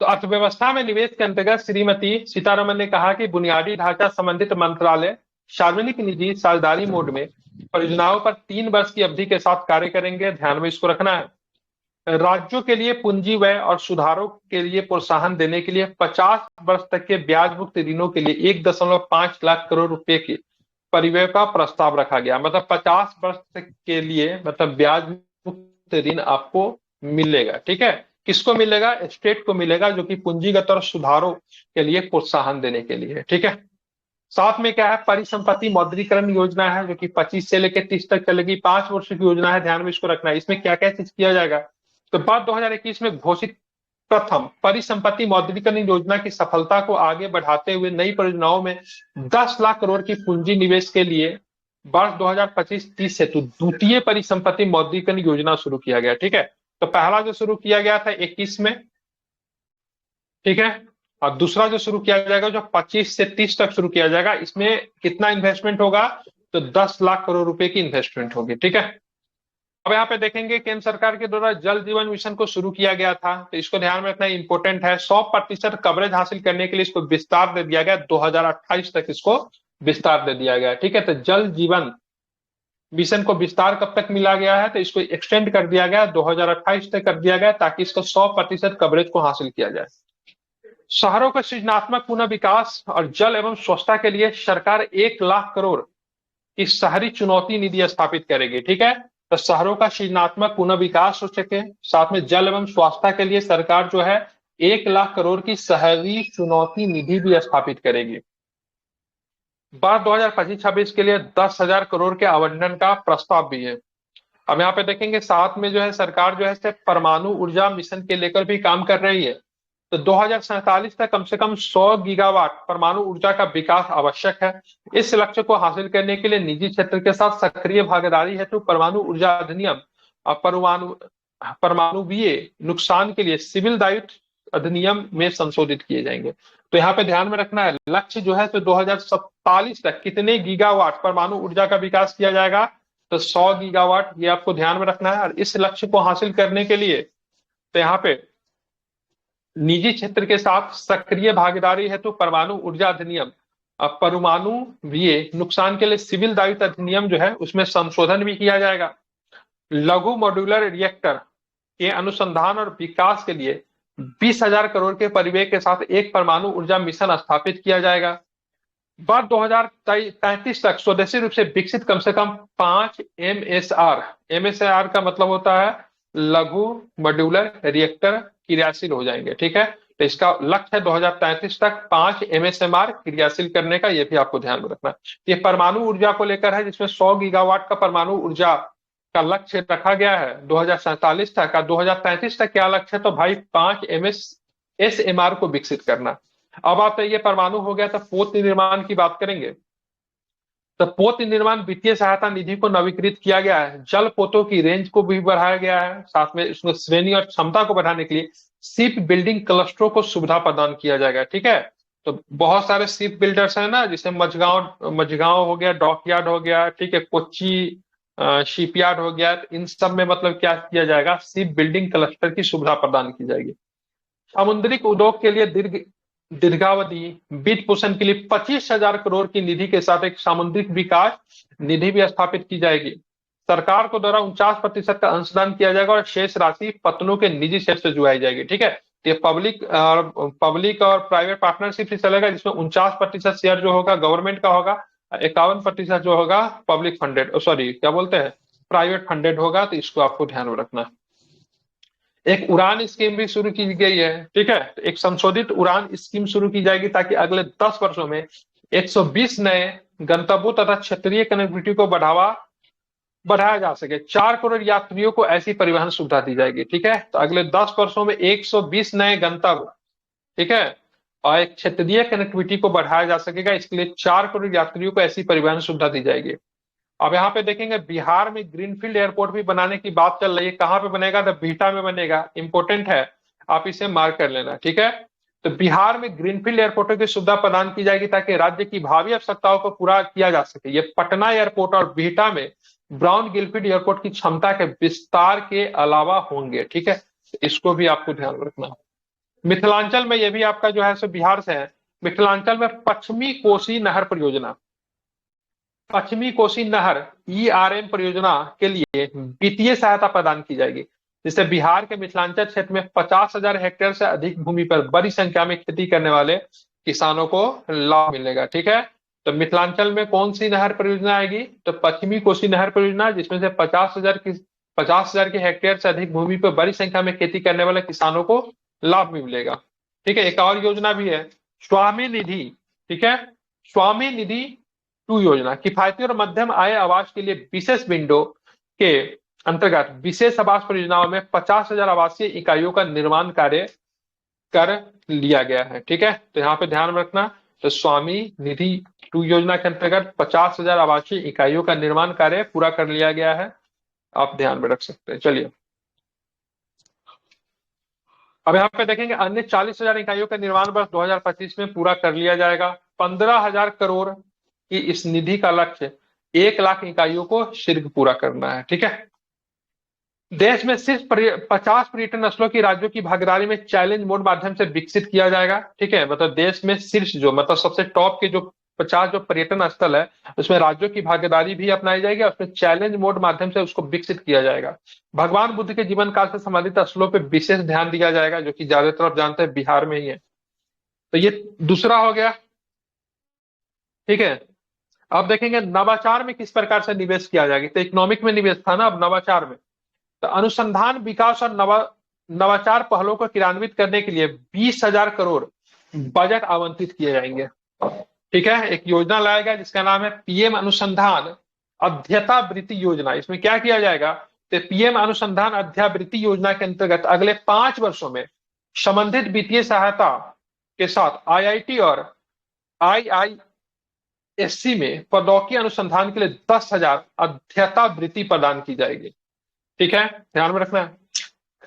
तो अर्थव्यवस्था में निवेश के अंतर्गत श्रीमती सीतारमन ने कहा कि बुनियादी ढांचा संबंधित मंत्रालय सार्वजनिक निजी साझेदारी मोड में परियोजनाओं पर 3 वर्ष की अवधि के साथ कार्य करेंगे। ध्यान में इसको रखना है। राज्यों के लिए पूंजी व्यय और सुधारों के लिए प्रोत्साहन देने के लिए 50 वर्ष तक के ब्याज मुक्त ऋणों के लिए 1.5 लाख करोड़ रुपए के परिव्यय का प्रस्ताव रखा गया। मतलब 50 वर्ष तक के लिए मतलब ब्याज मुक्त ऋण आपको मिलेगा। ठीक है, किसको मिलेगा? स्टेट को मिलेगा, जो कि पूंजीगत और सुधारों के लिए प्रोत्साहन देने के लिए। ठीक है, साथ में क्या है, परिसंपत्ति मौद्रीकरण योजना है, जो कि 25 से लेकर 30 तक चलेगी, 5 वर्ष की योजना है। ध्यान में इसको रखना है। इसमें क्या क्या चीज किया जाएगा? तो बात 2021 में घोषित प्रथम परिसंपत्ति मौद्रीकरण योजना की सफलता को आगे बढ़ाते हुए नई परियोजनाओं में 10 लाख करोड़ की पूंजी निवेश के लिए वर्ष 2025-30 हेतु द्वितीय परिसंपत्ति मौद्रीकरण योजना शुरू किया गया। ठीक है, तो पहला जो शुरू किया गया था 21 में, ठीक है, और दूसरा जो शुरू किया जाएगा जो 25 से 30 तक शुरू किया जाएगा, इसमें कितना इन्वेस्टमेंट होगा? तो 10 लाख करोड़ रुपए की इन्वेस्टमेंट होगी। ठीक है, अब यहाँ पे देखेंगे केंद्र सरकार के द्वारा जल जीवन मिशन को शुरू किया गया था, तो इसको ध्यान में रखना इंपॉर्टेंट है। 100% कवरेज हासिल करने के लिए इसको विस्तार दे दिया गया, 2028 तक इसको विस्तार दे दिया गया। ठीक है, तो जल जीवन मिशन को विस्तार कब तक मिला गया है? तो इसको एक्सटेंड कर दिया गया, 2028 तक कर दिया गया, ताकि इसको 100% कवरेज को हासिल किया जाए। शहरों का सृजनात्मक पुनः विकास और जल एवं स्वच्छता के लिए सरकार 1 लाख करोड़ की शहरी चुनौती निधि स्थापित करेगी। ठीक है, तो शहरों का सृजनात्मक पुनः विकास हो सके, साथ में जल एवं स्वच्छता के लिए सरकार जो है 1 लाख करोड़ की शहरी चुनौती निधि भी स्थापित करेगी। बार 2025-26 के लिए 10,000 करोड़ के आवंटन का प्रस्ताव भी है। अब यहाँ पे देखेंगे साथ में जो है सरकार जो है परमाणु ऊर्जा मिशन के लेकर भी काम कर रही है। तो 2047 तक कम से कम 100 गीगावाट परमाणु ऊर्जा का विकास आवश्यक है। इस लक्ष्य को हासिल करने के लिए निजी क्षेत्र के साथ सक्रिय भागीदारी हेतु परमाणु ऊर्जा अधिनियम और परमाणुवीय नुकसान के लिए सिविल दायित्व अधिनियम में संशोधित किए जाएंगे। तो यहाँ पे ध्यान में रखना है, लक्ष्य जो है तो 2047 तक कितने गीगावाट परमाणु ऊर्जा का विकास किया जाएगा? तो 100 गीगावाट, ये आपको ध्यान में रखना है। और इस लक्ष्य को हासिल करने के लिए तो यहाँ पे निजी क्षेत्र के साथ सक्रिय भागीदारी हेतु परमाणु ऊर्जा अधिनियम, परमाणुवीय नुकसान के लिए सिविल दायित्व अधिनियम जो है उसमें संशोधन भी किया जाएगा। लघु मॉड्यूलर रिएक्टर के अनुसंधान और विकास के लिए 20,000 करोड़ के परिव्यय के साथ एक परमाणु ऊर्जा मिशन स्थापित किया जाएगा। वर्ष 2033 तक स्वदेशी रूप से विकसित कम से कम 5 एमएसआर का मतलब होता है लघु मॉड्यूलर रिएक्टर क्रियाशील हो जाएंगे। ठीक है, तो इसका लक्ष्य है 2033 तक 5 एमएसएमआर क्रियाशील करने का, ये भी आपको ध्यान में रखना है। ये परमाणु ऊर्जा को लेकर है, जिसमें 100 गीगावाट का परमाणु ऊर्जा का लक्ष्य रखा गया है 2047 तक का। 2033 तक क्या लक्ष्य है, तो भाई 5 एमएसएमआर को विकसित करना। अब आप ये परमाणु हो गया, तो पोत निर्माण की बात करेंगे। तो पोत निर्माण वित्तीय सहायता निधि को नवीकृत किया गया है, जल पोतों की रेंज को भी बढ़ाया गया है, साथ में उसमें श्रेणी और क्षमता को बढ़ाने के लिए शिप बिल्डिंग क्लस्टरों को सुविधा प्रदान किया जाएगा। ठीक है, तो बहुत सारे शिप बिल्डर्स हैं ना, जैसे मझगांव मझगांव हो गया, डॉकयार्ड हो गया, ठीक है, कोच्चि शिपयार्ड हो गया, इन सब में मतलब क्या किया जाएगा, शिप बिल्डिंग क्लस्टर की सुविधा प्रदान की जाएगी। सामुद्रिक उद्योग के लिए दीर्घावधि वित्त पोषण के लिए 25,000 करोड़ की निधि के साथ एक सामुद्रिक विकास निधि भी स्थापित की जाएगी। सरकार को द्वारा 49% का अंशदान किया जाएगा और शेष राशि पत्तनों के निजी क्षेत्र से जुटाई जाएगी। ठीक है, ये पब्लिक और प्राइवेट पार्टनरशिप से चलेगा, जिसमें 49% शेयर जो होगा गवर्नमेंट का होगा, 51% जो होगा पब्लिक फंडेड, सॉरी क्या बोलते हैं, प्राइवेट फंडेड होगा। तो इसको आपको ध्यान में रखना है। एक उड़ान स्कीम भी शुरू की गई है। ठीक है, एक संशोधित उड़ान स्कीम शुरू की जाएगी ताकि अगले 10 वर्षों में 120 नए गंतव्यों तथा क्षेत्रीय कनेक्टिविटी को बढ़ाया जा सके। 4 करोड़ यात्रियों को ऐसी परिवहन सुविधा दी जाएगी। ठीक है, तो अगले 10 वर्षों में 120 नए गंतव्य, ठीक है, और एक क्षेत्रीय कनेक्टिविटी को बढ़ाया जा सकेगा। इसके लिए 4 करोड़ यात्रियों को ऐसी परिवहन सुविधा दी जाएगी। अब यहाँ पे देखेंगे बिहार में ग्रीनफील्ड एयरपोर्ट भी बनाने की बात चल रही है। कहाँ पे बनेगा, तो बिहटा में बनेगा। इंपोर्टेंट है, आप इसे मार्क कर लेना। ठीक है, तो बिहार में ग्रीनफील्ड एयरपोर्टों की सुविधा प्रदान की जाएगी ताकि राज्य की भावी आवश्यकताओं को पूरा किया जा सके। ये पटना एयरपोर्ट और बिहटा में ब्राउन गिलफील्ड एयरपोर्ट की क्षमता के विस्तार के अलावा होंगे। ठीक है, इसको भी आपको ध्यान रखना। मिथिलांचल में, ये भी आपका जो है सो बिहार से है, मिथिलांचल में पश्चिमी कोसी नहर परियोजना, पश्चिमी कोसी नहर ईआरएम परियोजना के लिए वित्तीय सहायता प्रदान की जाएगी, जिससे बिहार के मिथिलांचल क्षेत्र में 50,000 हेक्टेयर से अधिक भूमि पर बड़ी संख्या में खेती करने वाले किसानों को लाभ मिलेगा। ठीक है, तो मिथिलांचल में कौन सी नहर परियोजना आएगी, तो पश्चिमी कोसी नहर परियोजना, जिसमें से 50,000 के हेक्टेयर से अधिक भूमि पर बड़ी संख्या में खेती करने वाले किसानों को लाभ मिलेगा। ठीक है, एक और योजना भी है स्वामी निधि। ठीक है, स्वामी निधि 2 योजना, किफायती और मध्यम आय आवास के लिए विशेष विंडो के अंतर्गत विशेष आवास परियोजनाओं में 50,000 आवासीय इकाइयों का निर्माण कार्य कर लिया गया है। ठीक है, तो यहाँ पे ध्यान रखना, तो स्वामी निधि 2 योजना के अंतर्गत 50,000 आवासीय इकाइयों का निर्माण कार्य पूरा कर लिया गया है, आप ध्यान में रख सकते हैं। चलिए अब यहाँ पे देखेंगे अन्य 40,000 इकाइयों का निर्माण वर्ष 2025 में पूरा कर लिया जाएगा। 15,000 करोड़ की इस निधि का लक्ष्य 1 लाख इकाइयों को शीघ्र पूरा करना है। ठीक है, देश में सिर्फ 50 पर्यटन स्थलों की राज्यों की भागीदारी में चैलेंज मोड माध्यम से विकसित किया जाएगा। ठीक है, मतलब देश में शीर्ष जो मतलब सबसे टॉप के जो 50 जो पर्यटन स्थल है, उसमें राज्यों की भागीदारी भी अपनाई जाएगी और उसमें चैलेंज मोड माध्यम से उसको विकसित किया जाएगा। भगवान बुद्ध के जीवन काल से संबंधित स्थलों पर विशेष ध्यान दिया जाएगा, जो कि ज्यादातर आप जानते हैं बिहार में ही है। तो ये दूसरा हो गया। ठीक है, अब देखेंगे नवाचार में किस प्रकार से निवेश किया जाएगा। तो इकोनॉमिक में निवेश था ना, अब नवाचार में, तो अनुसंधान विकास और नवाचार पहलों को क्रियान्वित करने के लिए 20,000 करोड़ बजट आवंटित किए जाएंगे। ठीक है, एक योजना लाया गया जिसका नाम है पीएम अनुसंधान अध्ययावृत्ति योजना। इसमें क्या किया जाएगा, तो पीएम अनुसंधान अध्ययावृत्ति योजना के अंतर्गत अगले 5 वर्षों में संबंधित वित्तीय सहायता के साथ आईआईटी और आईआईएससी में प्रौद्योगिकी अनुसंधान के लिए 10,000 अध्ययावृत्ति प्रदान की जाएगी। ठीक है, ध्यान में रखना है।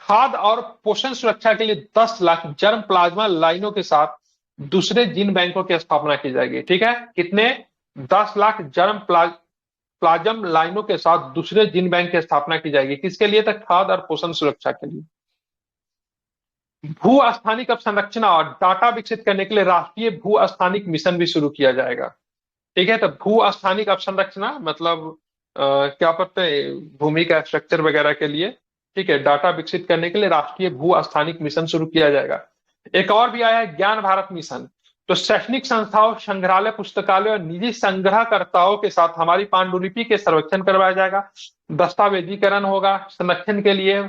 खाद्य और पोषण सुरक्षा के लिए 10 लाख जर्म प्लाज्मा लाइनों के साथ दूसरे जीन बैंकों की स्थापना की जाएगी। ठीक है, कितने, 10 लाख जर्म प्लाज्म लाइनों के साथ दूसरे जीन बैंक की स्थापना की जाएगी। किसके लिए, तो खाद्य और पोषण सुरक्षा के लिए। भू स्थानिक अवसंरचना और डाटा विकसित करने के लिए राष्ट्रीय भू स्थानिक मिशन भी शुरू किया जाएगा। ठीक है, तो भू स्थानिक अवसंरचना मतलब क्या पता है, भूमि का स्ट्रक्चर वगैरह के लिए। ठीक है, डाटा विकसित करने के लिए राष्ट्रीय भू स्थानिक मिशन शुरू किया जाएगा। एक और भी आया है ज्ञान भारत मिशन। तो शैक्षणिक संस्थाओं, संग्रहालय, पुस्तकालय और निजी संग्रहकर्ताओं के साथ हमारी पांडुलिपि के सर्वेक्षण करवाया जाएगा। दस्तावेजीकरण होगा। संरक्षण के लिए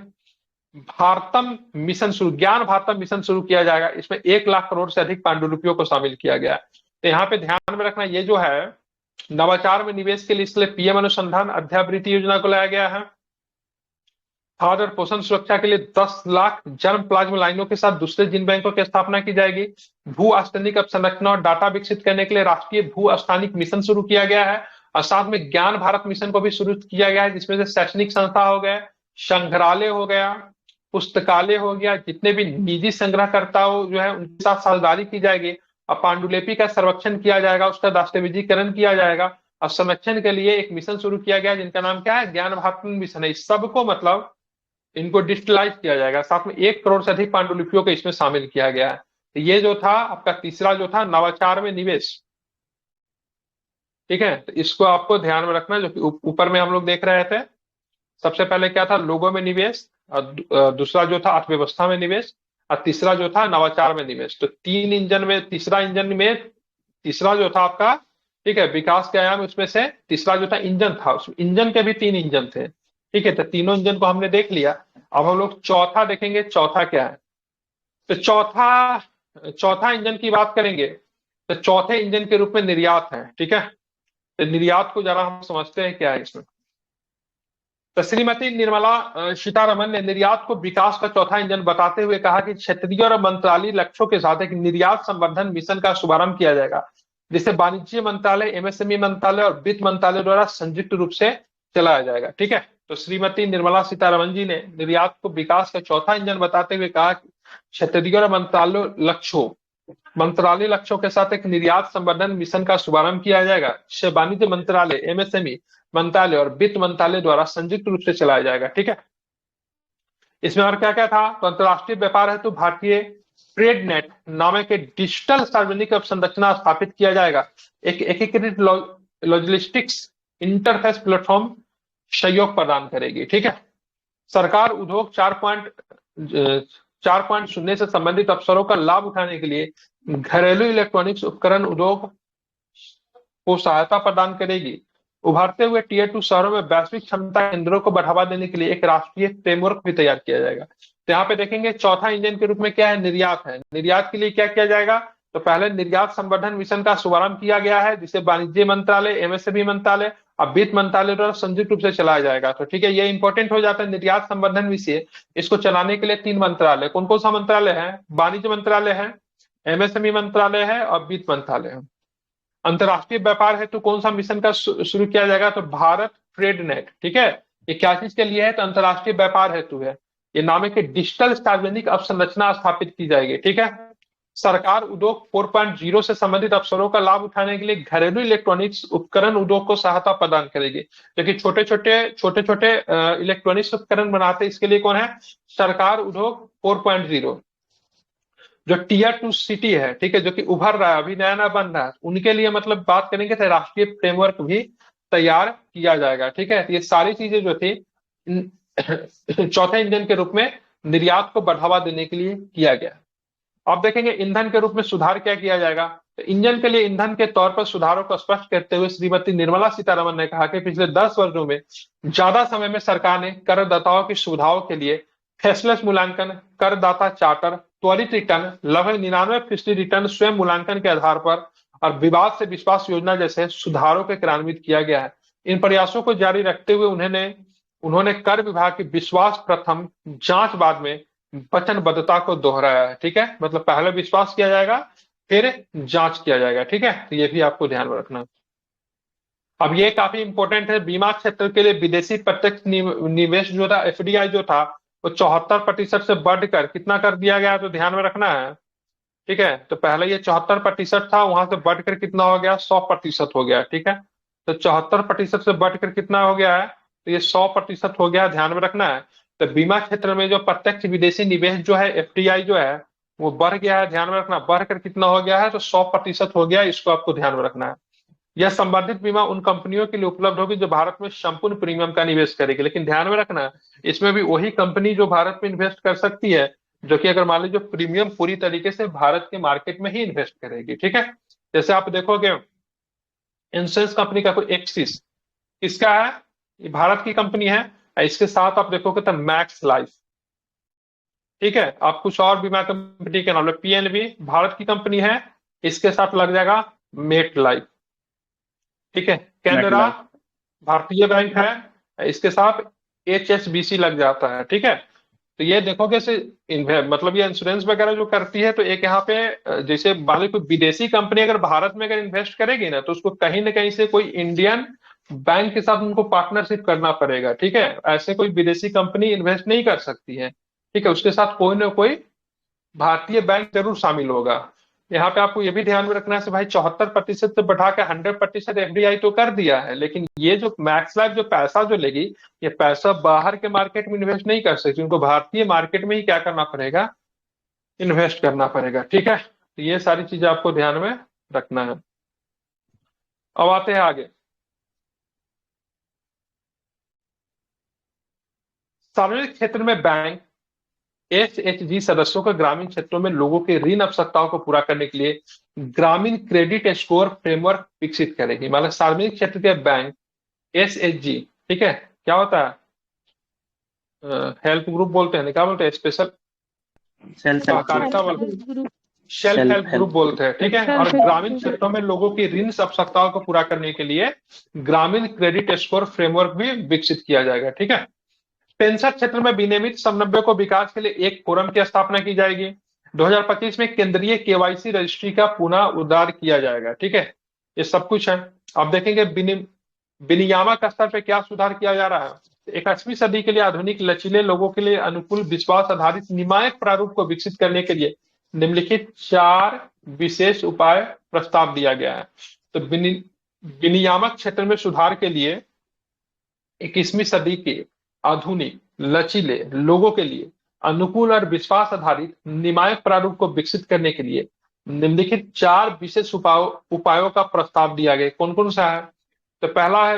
भारतम मिशन शुरू, ज्ञान भारतम मिशन शुरू किया जाएगा। इसमें 1 लाख करोड़ से अधिक पांडुलिपियों को शामिल किया गया है। तो यहाँ पे ध्यान में रखना, ये जो है नवाचार में निवेश के लिए इसलिए पीएम अनुसंधान अध्यावृत्ति योजना को लाया गया है। खाद्य और पोषण सुरक्षा के लिए 10 लाख जर्म प्लाज्मा लाइनों के साथ दूसरे जीन बैंकों की स्थापना की जाएगी। भू आस्थानिक अवसंरचना और डाटा विकसित करने के लिए राष्ट्रीय भू आस्थानिक मिशन शुरू किया गया है। और साथ में ज्ञान भारत मिशन को भी शुरू किया गया है, जिसमें से शैक्षणिक संस्था हो गया, संग्रहालय हो गया, पुस्तकालय हो गया, जितने भी निजी संग्रहकर्ता जो है उनके साथ साझेदारी की जाएगी। और पांडुलिपि का संरक्षण किया जाएगा, उसका दस्तावेजीकरण किया जाएगा। और संरक्षण के लिए एक मिशन शुरू किया गया जिनका नाम क्या है, ज्ञान भारत मिशन है। इस सबको मतलब इनको डिजिटलाइज किया जाएगा। साथ में 1 करोड़ से अधिक पांडुलिपियों को इसमें शामिल किया गया है। तो ये जो था आपका तीसरा जो था नवाचार में निवेश, ठीक है। तो इसको आपको ध्यान में रखना, जो कि ऊपर में हम लोग देख रहे थे। सबसे पहले क्या था, लोगों में निवेश, और दूसरा जो था अर्थव्यवस्था में निवेश, और तीसरा जो था नवाचार में निवेश। तो 3 इंजन में, तीसरा जो था आपका, ठीक है, विकास के आयाम, उसमें से तीसरा जो था इंजन था, उसमें इंजन के भी 3 इंजन थे, ठीक है। तो तीनों इंजन को हमने देख लिया। अब हम लोग चौथा देखेंगे, चौथा क्या है। तो चौथा इंजन की बात करेंगे तो चौथे इंजन के रूप में निर्यात है, ठीक है। तो निर्यात को जरा हम समझते हैं क्या है इसमें। तो श्रीमती निर्मला सीतारमन ने निर्यात को विकास का चौथा इंजन बताते हुए कहा कि क्षेत्रीय और मंत्रालय लक्ष्यों के साथ एक निर्यात संवर्धन मिशन का शुभारंभ किया जाएगा, जिसे वाणिज्य मंत्रालय, एमएसएमई मंत्रालय और वित्त मंत्रालय द्वारा संयुक्त रूप से चलाया जाएगा, ठीक है। तो श्रीमती निर्मला सीतारमन जी ने निर्यात को विकास का चौथा इंजन बताते हुए कहा कि क्षेत्रीय और मंत्रालय लक्ष्यों के साथ एक निर्यात संवर्धन मिशन का शुभारंभ किया जाएगा, जिसे वाणिज्य मंत्रालय, एमएसएमई मंत्रालय और वित्त मंत्रालय द्वारा संयुक्त रूप से चलाया जाएगा, ठीक है। इसमें और क्या क्या था, तो अंतरराष्ट्रीय व्यापार हेतु भारतीय ट्रेड नेट नामक एक डिजिटल सार्वजनिक अवसंरचना स्थापित किया जाएगा। एक एकीकृत लॉजिस्टिक्स इंटरफेस प्लेटफॉर्म सहयोग प्रदान करेगी, ठीक है। सरकार उद्योग 4.0 से संबंधित अवसरों का लाभ उठाने के लिए घरेलू इलेक्ट्रॉनिक्स उपकरण उद्योग को सहायता प्रदान करेगी। उभरते हुए टीयर 2 शहरों में वैश्विक क्षमता केंद्रों को बढ़ावा देने के लिए एक राष्ट्रीय फ्रेमवर्क भी तैयार किया जाएगा। तो यहाँ पे देखेंगे चौथा इंजन के रूप में क्या है, निर्यात है। निर्यात के लिए क्या किया जाएगा, तो पहले निर्यात संवर्धन मिशन का शुभारंभ किया गया है, जिसे वाणिज्य मंत्रालय, एमएसएमई मंत्रालय और वित्त मंत्रालय द्वारा संयुक्त रूप से चलाया जाएगा। तो ठीक है, ये इंपॉर्टेंट हो जाता है निर्यात संवर्धन विषय। इसको चलाने के लिए 3 मंत्रालय, कौन कौन सा मंत्रालय है, वाणिज्य मंत्रालय है, एमएसएमई मंत्रालय है और वित्त मंत्रालय है। अंतरराष्ट्रीय व्यापार हेतु कौन सा मिशन का शुरू किया जाएगा, तो भारत ट्रेड नेट, ठीक है। ये क्या चीज के लिए है, तो अंतरराष्ट्रीय व्यापार हेतु है। ये नाम है डिजिटल सार्वजनिक अवसंरचना स्थापित की जाएगी, ठीक है। सरकार उद्योग 4.0 से संबंधित अवसरों का लाभ उठाने के लिए घरेलू इलेक्ट्रॉनिक्स उपकरण उद्योग को सहायता प्रदान करेगी। क्योंकि छोटे छोटे इलेक्ट्रॉनिक्स उपकरण बनाते, इसके लिए कौन है, सरकार उद्योग 4.0। जो टीयर 2 सिटी है, ठीक है, जो कि उभर रहा है, अभी नया नया बन रहा है, उनके लिए मतलब बात करेंगे तो राष्ट्रीय फ्रेमवर्क भी तैयार किया जाएगा, ठीक है। ये सारी चीजें जो थी चौथे इंजन के रूप में निर्यात को बढ़ावा देने के लिए किया गया। अब देखेंगे ईंधन के रूप में सुधार क्या किया जाएगा। तो इंजन के लिए ईंधन के तौर पर सुधारों को स्पष्ट करते हुए श्रीमती निर्मला सीतारमन ने कहा कि पिछले 10 वर्षों में ज्यादा समय में सरकार ने करदाताओं की सुविधाओं के लिए फेसलेस मूल्यांकन, करदाता चार्टर, त्वरित रिटर्न, लगभग 99% रिटर्न स्वयं मूल्यांकन के आधार पर और विवाद से विश्वास योजना जैसे सुधारों को क्रियान्वित किया गया है। इन प्रयासों को जारी रखते हुए उन्होंने कर विभाग की विश्वास प्रथम, जांच बाद में वचनबद्धता को दोहराया है, ठीक है। मतलब पहले विश्वास किया जाएगा, फिर जांच किया जाएगा, ठीक है। तो ये भी आपको ध्यान में रखना। अब ये काफी इंपॉर्टेंट है, बीमा क्षेत्र के लिए विदेशी प्रत्यक्ष निवेश जो था, एफडीआई जो था, वो 74% से बढ़कर कितना कर दिया गया, तो ध्यान में रखना है, ठीक है। तो पहले ये 74% था, वहां से बढ़कर कितना हो गया, 100% हो गया, ठीक है। तो 74% से बढ़कर कितना हो गया है, तो ये 100% हो गया, ध्यान में रखना है। तो बीमा क्षेत्र में जो प्रत्यक्ष विदेशी निवेश जो है, एफडीआई जो है, वो बढ़ गया है, ध्यान में रखना। बढ़कर कितना हो गया है, तो 100% हो गया, इसको आपको ध्यान में रखना है। यह संबंधित बीमा उन कंपनियों के लिए उपलब्ध होगी जो भारत में संपूर्ण प्रीमियम का निवेश करेगी। लेकिन ध्यान में रखना, इसमें भी वही कंपनी जो भारत में इन्वेस्ट कर सकती है जो कि अगर मान लीजिए प्रीमियम पूरी तरीके से भारत के मार्केट में ही इन्वेस्ट करेगी। ठीक है, जैसे आप देखोगे इंश्योरेंस कंपनी का कोई एक्सिस किसका है, ये भारत की कंपनी है। इसके साथ आप देखोगे तो मैक्स लाइफ, ठीक है, आप कुछ और बीमा कंपनी के नाम लो, पीएनबी भारत की कंपनी है, इसके साथ लग जाएगा मेट लाइफ। ठीक है, कैनरा भारतीय बैंक है, इसके साथ एचएसबीसी लग जाता है। ठीक है, तो ये देखोगे से मतलब ये इंश्योरेंस वगैरह जो करती है, तो एक यहाँ पे जैसे मान लो कोई विदेशी कंपनी अगर भारत में अगर इन्वेस्ट करेगी ना, तो उसको कहीं ना कहीं से कोई इंडियन बैंक के साथ उनको पार्टनरशिप करना पड़ेगा। ठीक है, ऐसे कोई विदेशी कंपनी इन्वेस्ट नहीं कर सकती है। ठीक है, उसके साथ कोई ना कोई भारतीय बैंक जरूर शामिल होगा। यहाँ पे आपको ये भी ध्यान में रखना है भाई, 74% से बढ़ा के 100% एफडीआई तो कर दिया है, लेकिन ये जो मैक्स लाइफ जो पैसा जो लेगी, ये पैसा बाहर के मार्केट में इन्वेस्ट नहीं कर सकती, उनको भारतीय मार्केट में ही क्या करना पड़ेगा, इन्वेस्ट करना पड़ेगा। ठीक है, तो ये सारी चीजें आपको ध्यान में रखना है। अब आते हैं आगे, सार्वजनिक क्षेत्र में बैंक एसएचजी सदस्यों को ग्रामीण क्षेत्रों में लोगों के ऋण आवश्यकताओं को पूरा करने के लिए ग्रामीण क्रेडिट स्कोर फ्रेमवर्क विकसित करेगी। मतलब सार्वजनिक क्षेत्र के बैंक एसएचजी, ठीक है, क्या होता है, हेल्प ग्रुप बोलते हैं, क्या बोलते हैं, स्पेशल सहकारिता वाला, सेल्फ हेल्प ग्रुप बोलते हैं। ठीक है, और ग्रामीण क्षेत्रों में लोगों की ऋण आवश्यकताओं को पूरा करने के लिए ग्रामीण क्रेडिट स्कोर फ्रेमवर्क भी विकसित किया जाएगा। ठीक है, पेंशन क्षेत्र में विनियमित समन्वय को विकास के लिए एक फोरम की स्थापना की जाएगी। 2025 में केंद्रीय केवाईसी रजिस्ट्री का पुनः उद्धार किया जाएगा। ठीक है, ये सब कुछ है। आप देखेंगे विनियामक स्तर पे क्या सुधार किया जा रहा है। 21वीं सदी के लिए आधुनिक लचीले लोगों के लिए अनुकूल विश्वास आधारित नियामक प्रारूप को विकसित करने के लिए निम्नलिखित 4 विशेष उपाय प्रस्ताव दिया गया है। तो विनियामक क्षेत्र में सुधार के लिए 21वीं सदी के आधुनिक लचीले लोगों के लिए अनुकूल और विश्वास आधारित नियामक प्रारूप को विकसित करने के लिए निम्नलिखित 4 विशेष उपायों का प्रस्ताव दिया गया। कौन कौन सा है, तो पहला है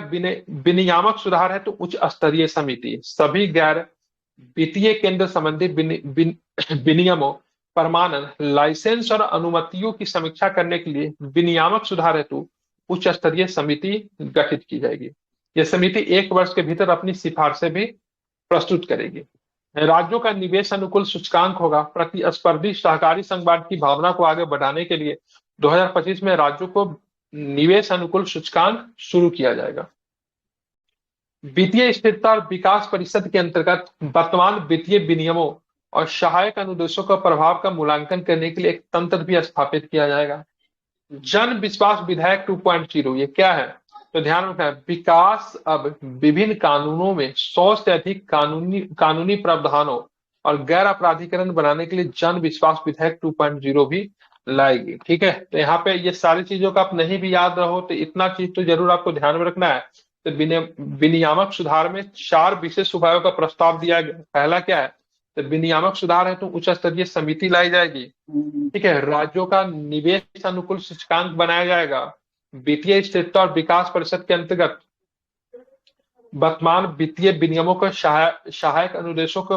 विनियामक सुधार है तो उच्च स्तरीय समिति सभी गैर वित्तीय केंद्र संबंधी विनियमों, प्रमाणन, लाइसेंस और अनुमतियों की समीक्षा करने के लिए विनियामक सुधार हेतु उच्च स्तरीय समिति गठित की जाएगी। यह समिति 1 वर्ष के भीतर अपनी सिफारिशें भी प्रस्तुत करेगी। राज्यों का निवेश अनुकूल सूचकांक होगा। प्रतिस्पर्धी सहकारी संघवाद की भावना को आगे बढ़ाने के लिए 2025 में राज्यों को निवेश अनुकूल सूचकांक शुरू किया जाएगा। वित्तीय स्थिरता और विकास परिषद के अंतर्गत वर्तमान वित्तीय विनियमों और सहायक अनुदेशों का प्रभाव का मूल्यांकन करने के लिए एक तंत्र भी स्थापित किया जाएगा। जन विश्वास विधेयक 2.0 ये क्या है, तो ध्यान रखना, विकास अब विभिन्न कानूनों में 100 से अधिक कानूनी प्रावधानों और गैर अपराधीकरण बनाने के लिए जन विश्वास विधेयक 2.0 भी लाएगी। ठीक है, तो यहाँ पे ये सारी चीजों का आप नहीं भी याद रहो तो इतना चीज तो जरूर आपको ध्यान में रखना है। तो विनियामक सुधार में 4 विशेष उपायों का प्रस्ताव दिया गया। पहला क्या है, तो विनियामक सुधार है तो उच्च स्तरीय समिति लाई जाएगी। ठीक है, राज्यों का निवेश अनुकूल सूचकांक बनाया जाएगा। वित्तीय स्थिरता और विकास परिषद के अंतर्गत वर्तमान वित्तीय विनियमों के सहायक अनुदेशों के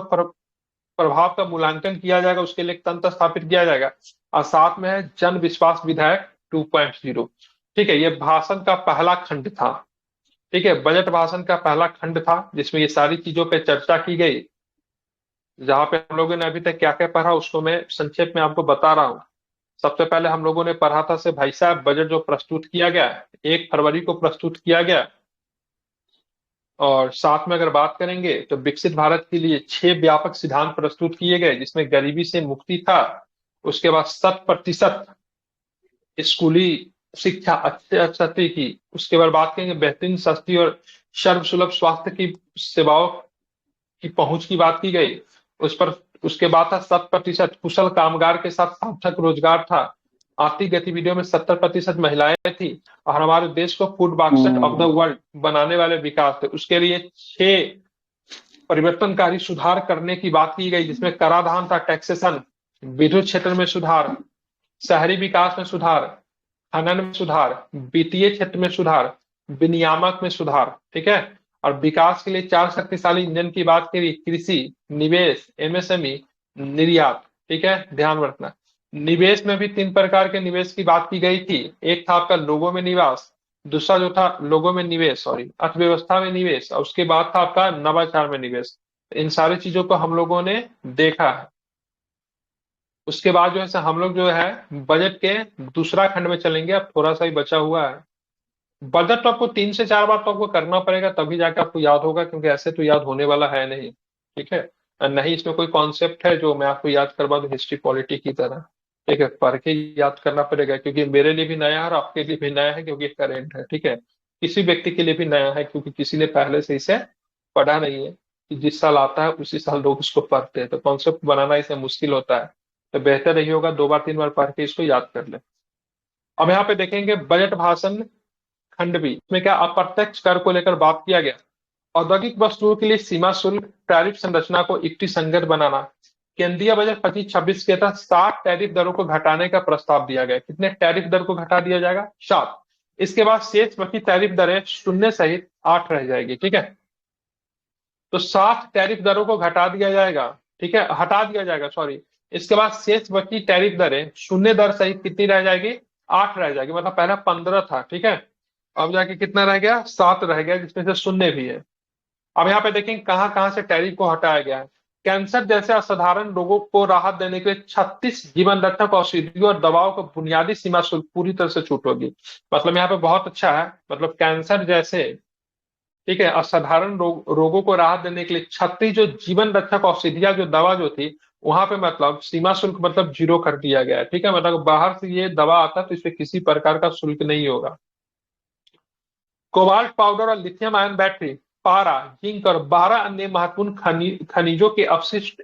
प्रभाव का मूल्यांकन किया जाएगा, उसके लिए एक तंत्र स्थापित किया जाएगा। और साथ में है जन विश्वास विधेयक 2.0। ठीक है, ये भाषण का पहला खंड था। ठीक है, बजट भाषण का पहला खंड था जिसमें ये सारी चीजों पे चर्चा की गई। जहां पे हम लोगों ने अभी तक क्या क्या पढ़ा उसको मैं संक्षेप में आपको बता रहा हूँ। सबसे पहले हम लोगों ने पढ़ा था से भाई साहब बजट जो प्रस्तुत किया गया 1 फरवरी को प्रस्तुत किया गया, और साथ में अगर बात करेंगे तो विकसित भारत के लिए 6 व्यापक सिद्धांत प्रस्तुत किए गए जिसमें गरीबी से मुक्ति था। उसके बाद 100% स्कूली शिक्षा अच्छी की। उसके बाद बात करेंगे बेहतरीन, सस्ती और सर्वसुलभ स्वास्थ्य की सेवाओं की पहुंच की बात की गई। उसके बाद था 100% कुशल कामगार के साथ सार्थक रोजगार था। आर्थिक गतिविधियों में 70% महिलाएं थी और हमारे देश को food basket of the world बनाने वाले विकास थे। उसके लिए 6 परिवर्तनकारी सुधार करने की बात की गई जिसमें कराधान था, टैक्सेशन, विद्युत क्षेत्र में सुधार, शहरी विकास में सुधार, खनन में सुधार, वित्तीय क्षेत्र में सुधार, विनियामक में सुधार। ठीक है, और विकास के लिए 4 शक्तिशाली इंजन की बात करी, कृषि, निवेश, एमएसएमई, निर्यात। ठीक है, ध्यान रखना। निवेश में भी तीन प्रकार के निवेश की बात की गई थी। एक था आपका लोगों में निवेश, दूसरा जो था लोगों में निवेश, सॉरी, अर्थव्यवस्था में निवेश, और उसके बाद था आपका नवाचार में निवेश। इन सारी चीजों को हम लोगों ने देखा है। उसके बाद जो है हम लोग जो है बजट के दूसरा खंड में चलेंगे। अब थोड़ा सा ही बचा हुआ है। बजट तो आपको 3 से 4 बार तो आपको करना पड़ेगा, तभी जाके आपको याद होगा, क्योंकि ऐसे तो याद होने वाला है नहीं। ठीक है, और नहीं इसमें कोई कॉन्सेप्ट है जो मैं आपको याद करवा दूं हिस्ट्री पॉलिटी की तरह। ठीक है, पढ़ के याद करना पड़ेगा, क्योंकि मेरे लिए भी नया है और आपके लिए भी नया है, क्योंकि करेंट है। ठीक है, किसी व्यक्ति के लिए भी नया है, क्योंकि किसी ने पहले से इसे पढ़ा नहीं है। कि जिस साल आता है उसी साल लोग उसको पढ़ते हैं, तो कॉन्सेप्ट बनाना इसे मुश्किल होता है। तो बेहतर यही होगा 2 बार 3 बार पढ़ के इसको याद कर ले। अब यहाँ पे देखेंगे बजट भाषण खंड बी, इसमें क्या अप्रत्यक्ष कर को लेकर बात किया गया। औद्योगिक वस्तुओं के लिए सीमा शुल्क टैरिफ संरचना को युक्ति संगत बनाना। केंद्रीय बजट 25-26 के तहत 7 टैरिफ दरों को घटाने का प्रस्ताव दिया गया। कितने टैरिफ दर को घटा दिया जाएगा? 7। इसके बाद शेष बची टैरिफ दरें शून्य सहित 8 रह जाएगी। ठीक है, तो 7 टैरिफ दरों को घटा दिया जाएगा। ठीक है, हटा दिया जाएगा, सॉरी। इसके बाद शेष बची टैरिफ दरें शून्य दर सहित कितनी रह जाएगी? 8 रह जाएगी। मतलब पहला 15 था। ठीक है, अब जाके कितना रह गया? 7 रह गया, जिसमें से शून्य भी है। अब यहाँ पे देखेंगे कहाँ कहाँ से टैरिफ को हटाया गया है। कैंसर जैसे असाधारण रोगों को राहत देने के लिए 36 जीवन रक्षक औषधियों और दवाओं को बुनियादी सीमा शुल्क पूरी तरह से छूट होगी। मतलब यहाँ पे बहुत अच्छा है। मतलब कैंसर जैसे, ठीक है, असाधारण रोगों को राहत देने के लिए 36 जो जीवन रक्षक औषधियां जो दवा जो थी, वहां पे मतलब सीमा शुल्क मतलब 0 कर दिया गया है। ठीक है, मतलब बाहर से ये दवा आता है तो इसपे किसी प्रकार का शुल्क नहीं होगा। कोबाल्ट पाउडर और लिथियम आयन बैटरी, पारा, जिंक और 12 अन्य महत्वपूर्ण खनिजों के अपशिष्ट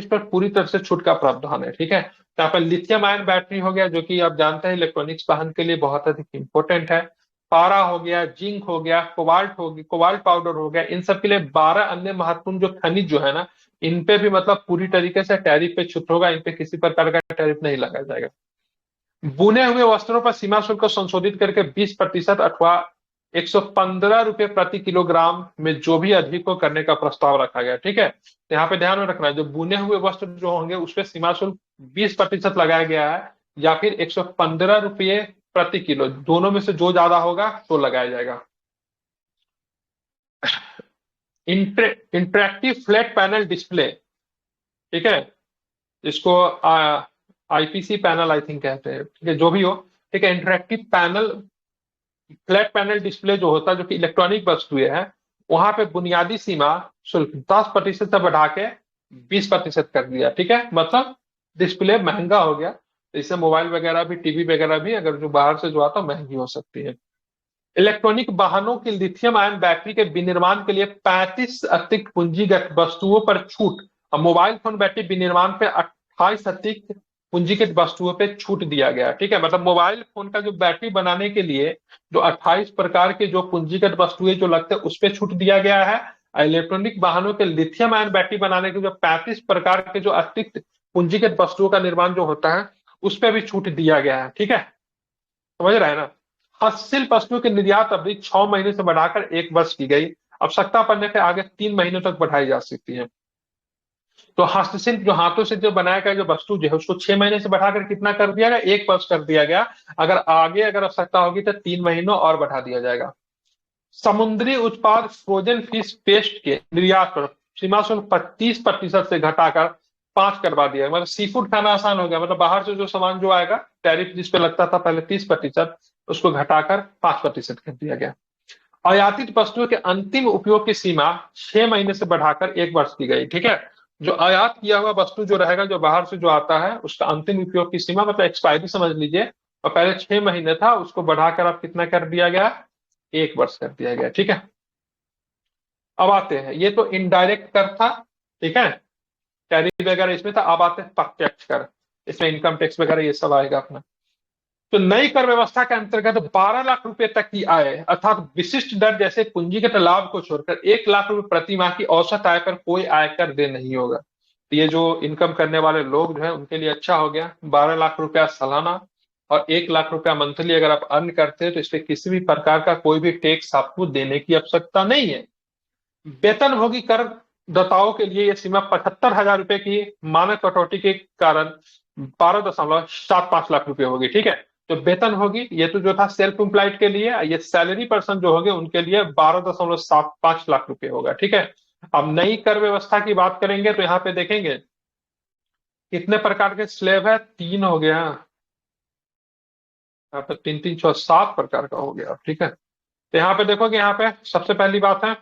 पर पूरी तरह से छूट का प्रावधान है। ठीक है, तो यहाँ पर लिथियम आयन बैटरी हो गया, जो कि आप जानते हैं इलेक्ट्रॉनिक्स वाहन के लिए बहुत अधिक इंपॉर्टेंट है। पारा हो गया, जिंक हो गया, कोबाल्ट पाउडर हो गया। इन सब के लिए 12 अन्य महत्वपूर्ण जो खनिज जो है ना, इन पे भी मतलब पूरी तरीके से टैरिफ पे छूट होगा। इन पे किसी प्रकार का टैरिफ नहीं लगाया जाएगा। बुने हुए वस्त्रों पर सीमा शुल्क को संशोधित करके 20% अथवा 115 रुपए प्रति किलोग्राम में जो भी अधिक को करने का प्रस्ताव रखा गया। ठीक है, तो यहाँ पे ध्यान में रखना है, जो बुने हुए वस्त्र जो होंगे उस पर सीमा शुल्क 20% लगाया गया है, या फिर 115 रुपये प्रति किलो, दोनों में से जो ज्यादा होगा तो लगाया जाएगा। इंटरेक्टिव फ्लैट पैनल डिस्प्ले, ठीक है, इसको आईपीसी पैनल आई थिंक कहते हैं। ठीक है, जो भी हो, ठीक है, interactive panel flat panel display जो होता है, जो कि इलेक्ट्रॉनिक वस्तुएं है, वहां पे बुनियादी सीमा शुल्क 10% से बढ़ा के 20% कर दिया। ठीक है, मतलब डिस्प्ले महंगा हो गया, तो इससे मोबाइल वगैरह भी, टीवी वगैरह भी अगर जो बाहर से जो आता महंगी हो सकती है। इलेक्ट्रॉनिक वाहनों की लिथियम आयन बैटरी के विनिर्माण के लिए 35 अतिरिक्त पूंजीगत वस्तुओं पर छूट, और मोबाइल फोन बैटरी विनिर्माण पे 28 अतिरिक्त पूंजीगत वस्तुओं पे छूट दिया गया। ठीक है, मतलब मोबाइल फोन का जो बैटरी बनाने के लिए जो 28 प्रकार के जो पूंजीगत वस्तुएं जो लगते हैं उस पर छूट दिया गया है। इलेक्ट्रॉनिक वाहनों के लिथियम आयन बैटरी बनाने के जो 35 प्रकार के जो अतिरिक्त पूंजीगत वस्तुओं का निर्माण जो होता है उस पर भी छूट दिया गया है। ठीक है, समझ रहे हैं ना। हस्तशिल्प वस्तुओं की निर्यात अवधि 6 महीने से बढ़ाकर 1 वर्ष की गई। आवश्यकता पड़ने पर आगे 3 महीनों तक बढ़ाई जा सकती है। तो हस्तशिल्प जो हाथों से जो बनाया गया जो वस्तु जो है उसको 6 महीने से बढ़ाकर कितना कर दिया गया? 1 वर्ष कर दिया गया। अगर आगे अगर आवश्यकता होगी तो 3 महीनों और बढ़ा दिया जाएगा। समुद्री उत्पाद फ्रोजन फिश पेस्ट के निर्यात पर सीमा शुल्क 25% से घटाकर 5 करवा दिया। मतलब सी फूड खाना आसान हो गया। मतलब बाहर से जो सामान जो आएगा, टैरिफ जिस पे लगता था पहले 30%, उसको घटाकर 5% कर दिया गया। आयातित वस्तुओं के अंतिम उपयोग की सीमा 6 महीने से बढ़ाकर 1 वर्ष की गई। ठीक है, जो आयात किया हुआ वस्तु जो रहेगा, जो बाहर से जो आता है, उसका अंतिम उपयोग की सीमा मतलब एक्सपायरी समझ लीजिए, और पहले 6 महीने था, उसको बढ़ाकर अब कितना कर दिया गया? 1 वर्ष कर दिया गया। ठीक है, अब आते हैं, ये तो इनडायरेक्ट कर था। ठीक है, टैरिफ वगैरह इसमें था। अब आते हैं प्रत्यक्ष कर, इसमें इनकम टैक्स वगैरह ये सब आएगा अपना। तो नई कर व्यवस्था के अंतर्गत 12 लाख रुपए तक की आय अर्थात विशिष्ट दर जैसे पूंजीगत लाभ को छोड़कर 1 लाख रुपए प्रति माह की औसत आय पर कोई आयकर देय नहीं होगा। तो ये जो इनकम करने वाले लोग जो है उनके लिए अच्छा हो गया। 12 लाख रुपया सालाना और 1 लाख रुपया मंथली अगर आप अर्न करते हैं तो इस पे किसी भी प्रकार का कोई भी टैक्स आपको देने की आवश्यकता नहीं है। वेतनभोगी कर दाताओं के लिए यह सीमा 75,000 रुपए की मानक कटौती के कारण 12.75 लाख रुपए होगी। ठीक है, तो वेतन होगी, ये तो जो था सेल्फ एम्प्लॉयड के लिए, ये सैलरी पर्सन जो होंगे उनके लिए 12.75 लाख रुपए होगा। ठीक है, अब नई कर व्यवस्था की बात करेंगे तो यहाँ पे देखेंगे कितने प्रकार के स्लेब है, 3 हो गया, यहाँ पे 3 3 6 7 प्रकार का हो गया। ठीक है, तो यहाँ पे देखोगे, यहाँ पे सबसे पहली बात है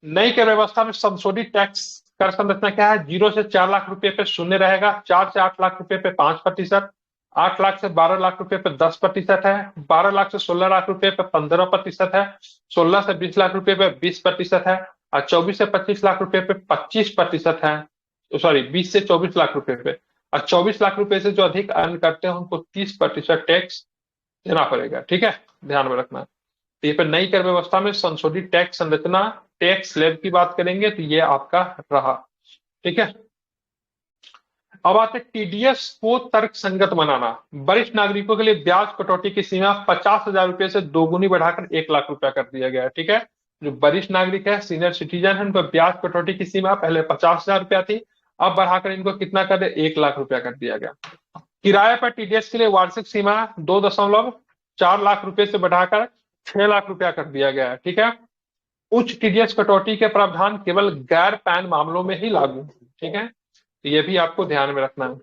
नई कर व्यवस्था में संशोधित टैक्स कर संरचना क्या है, 0 से 4 लाख रुपए पे शून्य रहेगा, 4 से 8 लाख रुपए पे 5%, 8 लाख से 12 लाख रुपए पे 10% है, 12 लाख से 16 लाख रुपए पे 15% है, 16 से 20 लाख रुपए पे 20% है, और 24 से 25 लाख रुपए पे 25% है। सॉरी, 20 से 24 लाख रुपए पे, और 24 लाख रुपए से जो अधिक अर्न करते हैं उनको 30% टैक्स देना पड़ेगा। ठीक है, ध्यान में रखना। तो ये पर नई कर व्यवस्था में संशोधित टैक्स संरचना, टैक्स स्लैब की बात करेंगे तो ये आपका रहा। ठीक है, अब आते टीडीएस को तर्क संगत बनाना। वरिष्ठ नागरिकों के लिए ब्याज कटौती की सीमा 50,000 रुपए से दोगुनी बढ़ाकर 1 लाख रुपया कर दिया गया है। ठीक है, जो वरिष्ठ नागरिक है, सीनियर सिटीजन है, उनको ब्याज कटौती की सीमा पहले 50,000 रुपया थी, अब बढ़ाकर इनको कितना कर दिया, 1 लाख रुपया कर दिया गया। किराए पर टीडीएस के लिए वार्षिक सीमा 2.4 लाख रुपए से बढ़ाकर 6 लाख रुपया कर दिया गया है। ठीक है, उच्च टीडीएस कटौती के प्रावधान केवल गैर पैन मामलों में ही लागू है। ठीक है, तो ये भी आपको ध्यान में रखना है।